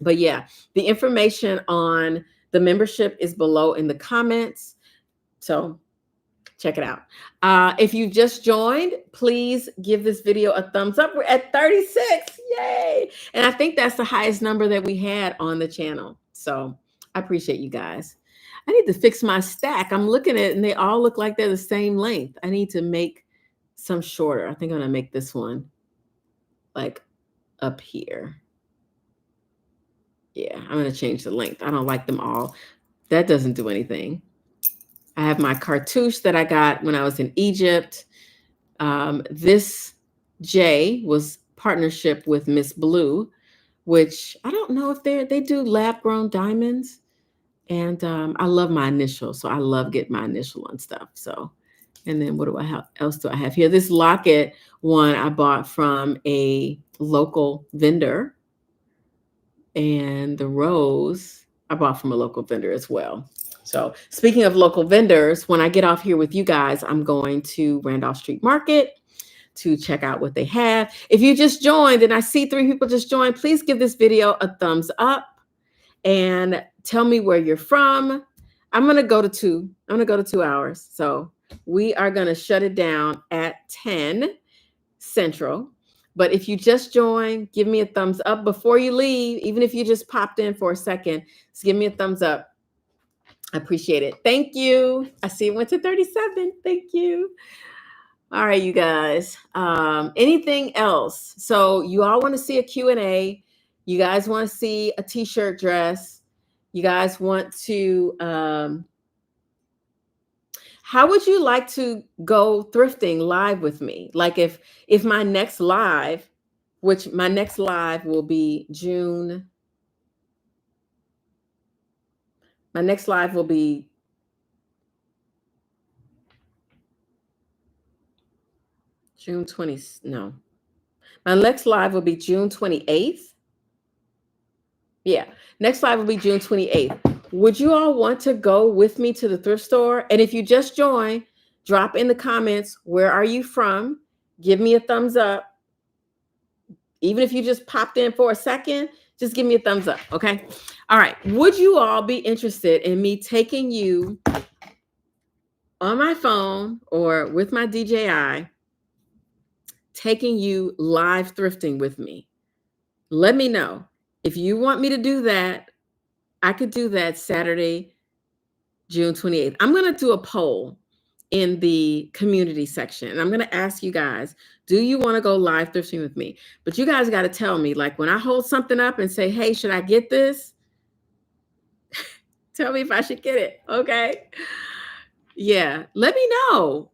But yeah, the information on the membership is below in the comments. So check it out. If you just joined, please give this video a thumbs up. We're at 36. Yay. And I think that's the highest number that we had on the channel. So I appreciate you guys. I need to fix my stack. I'm looking at it and they all look like they're the same length. I need to make some shorter. I think I'm going to make this one like up here. Yeah, I'm going to change the length. I don't like them all. That doesn't do anything. I have my cartouche that I got when I was in Egypt. This J was partnership with Miss Blue, which I don't know if they do lab grown diamonds. And I love my initials. So I love getting my initial on stuff. So, and then what else do I have here? This locket one I bought from a local vendor. And the rose I bought from a local vendor as well. So speaking of local vendors, when I get off here with you guys, I'm going to Randolph Street Market to check out what they have. If you just joined and I see 3 people just joined, please give this video a thumbs up and tell me where you're from. I'm going to go to 2. I'm going to go to 2 hours. So we are going to shut it down at 10 Central. But if you just joined, give me a thumbs up before you leave. Even if you just popped in for a second, just give me a thumbs up. I appreciate it. Thank you. I see it went to 37. Thank you. All right, you guys. Anything else? So you all want to see a Q&A. You guys want to see a t-shirt dress. You guys want to... how would you like to go thrifting live with me? Like if my next live, which my next live will be June. My next live will be June 20th. No, my next live will be June 28th. Yeah, next live will be June 28th. Would you all want to go with me to the thrift store? And if you just joined, drop in the comments, where are you from? Give me a thumbs up. Even if you just popped in for a second, just give me a thumbs up, okay? All right, would you all be interested in me taking you on my phone or with my DJI taking you live thrifting with me. Let me know. If you want me to do that, I could do that Saturday, June 28th. I'm going to do a poll in the community section. And I'm going to ask you guys, do you want to go live thrifting with me? But you guys got to tell me, like when I hold something up and say, hey, should I get this? Tell me if I should get it. Okay. Yeah. Let me know.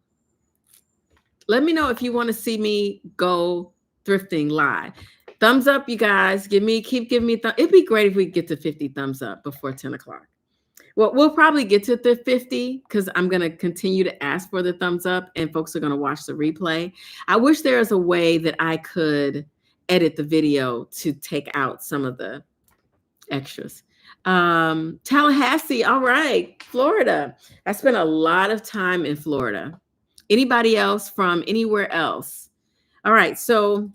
Let me know if you want to see me go thrifting live. Thumbs up, you guys. Keep giving me it'd be great if we get to 50 thumbs up before 10 o'clock. Well, we'll probably get to the 50 because I'm going to continue to ask for the thumbs up and folks are going to watch the replay. I wish there was a way that I could edit the video to take out some of the extras. Tallahassee, all right. Florida. I spent a lot of time in Florida. Anybody else from anywhere else? All right, so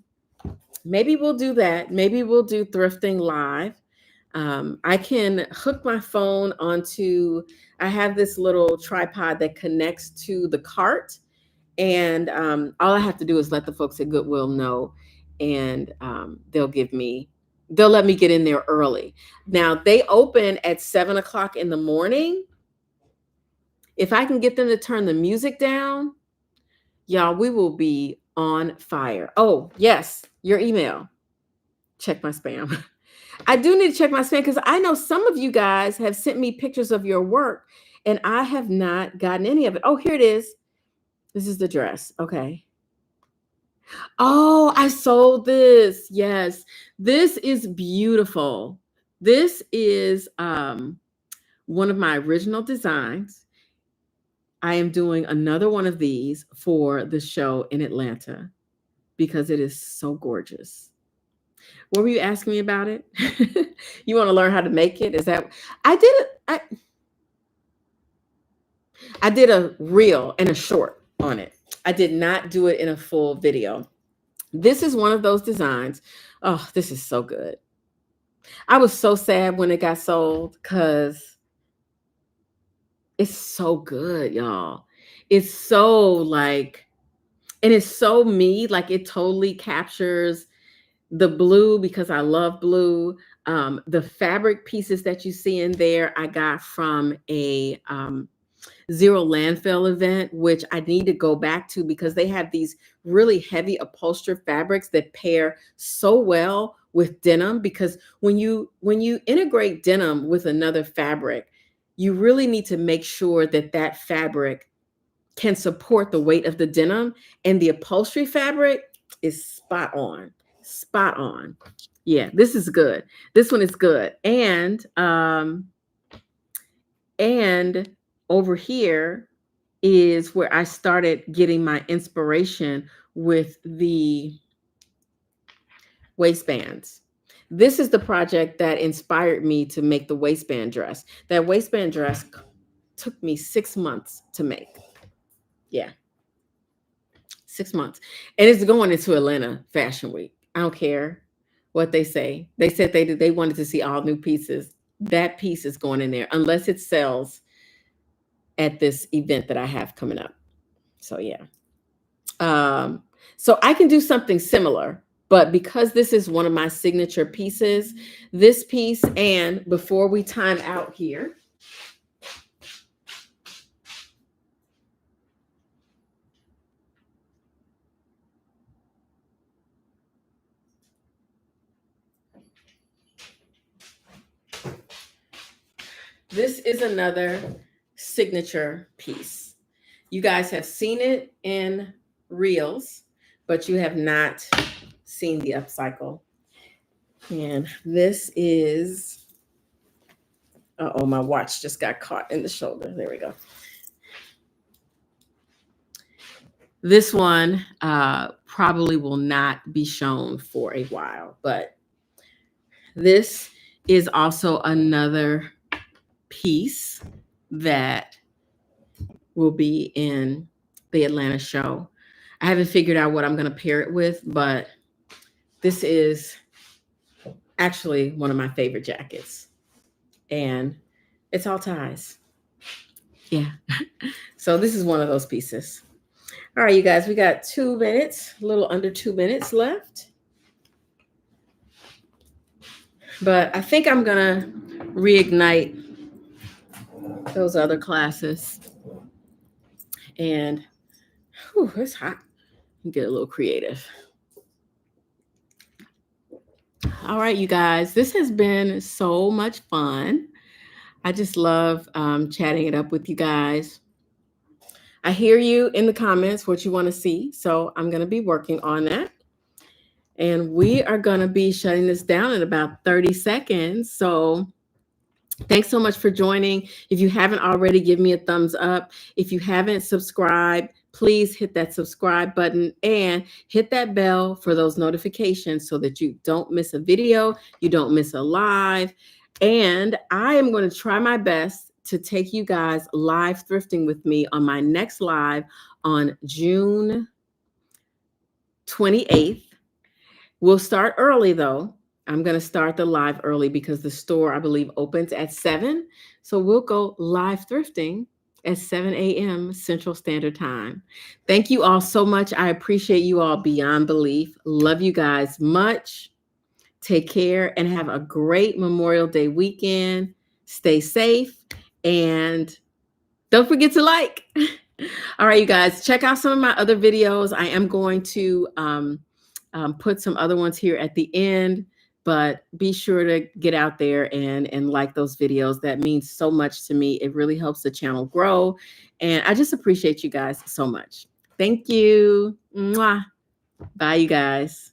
maybe we'll do that. Maybe we'll do thrifting live. I can hook my phone onto, I have this little tripod that connects to the cart. And all I have to do is let the folks at Goodwill know, and they'll let me get in there early. Now, they open at 7 o'clock in the morning. If I can get them to turn the music down, y'all, we will be on fire. Oh, yes, your email. Check my spam. I do need to check my spam because I know some of you guys have sent me pictures of your work and I have not gotten any of it. Oh, here it is. This is the dress. Okay. Oh, I sold this. Yes. This is beautiful. This is one of my original designs. I am doing another one of these for the show in Atlanta because it is so gorgeous. What were you asking me about it? You want to learn how to make it? Is that I did a reel and a short on it. I did not do it in a full video. This is one of those designs. Oh, this is so good. I was so sad when it got sold because it's so good, y'all. It's so like, and it's so me, like it totally captures the blue because I love blue. The fabric pieces that you see in there, I got from a zero landfill event, which I need to go back to because they have these really heavy upholstered fabrics that pair so well with denim. Because when you integrate denim with another fabric, you really need to make sure that that fabric can support the weight of the denim, and the upholstery fabric is spot on. Spot on. Yeah, this is good. This one is good. And over here is where I started getting my inspiration with the waistbands. This is the project that inspired me to make the waistband dress. That waistband dress took me 6 months to make. Yeah. 6 months. And it's going into Atlanta Fashion Week. I don't care what they say. They said they wanted to see all new pieces. That piece is going in there unless it sells at this event that I have coming up. So yeah. So I can do something similar, but because this is one of my signature pieces, this piece, and before we time out here, this is another signature piece. You guys have seen it in reels, but you have not seen the upcycle. And this is, uh-oh, my watch just got caught in the shoulder. There we go. This one probably will not be shown for a while, but this is also another piece that will be in the Atlanta show. I haven't figured out what I'm going to pair it with, but this is actually one of my favorite jackets. And it's all ties. Yeah. So this is one of those pieces. All right, you guys, we got 2 minutes, a little under 2 minutes left. But I think I'm going to reignite those other classes. And whew, it's hot. Get a little creative. All right, you guys, this has been so much fun. I just love chatting it up with you guys. I hear you in the comments what you want to see. So I'm going to be working on that. And we are going to be shutting this down in about 30 seconds. So thanks so much for joining. If you haven't already, give me a thumbs up. If you haven't subscribed, please hit that subscribe button and hit that bell for those notifications so that you don't miss a video, you don't miss a live. And I am going to try my best to take you guys live thrifting with me on my next live on June 28th. We'll start early though. I'm going to start the live early because the store, I believe, opens at 7. So we'll go live thrifting at 7 a.m. Central Standard Time. Thank you all so much. I appreciate you all beyond belief. Love you guys much. Take care and have a great Memorial Day weekend. Stay safe and don't forget to like. All right, you guys, check out some of my other videos. I am going to put some other ones here at the end. But be sure to get out there and like those videos. That means so much to me. It really helps the channel grow. And I just appreciate you guys so much. Thank you. Mwah. Bye, you guys.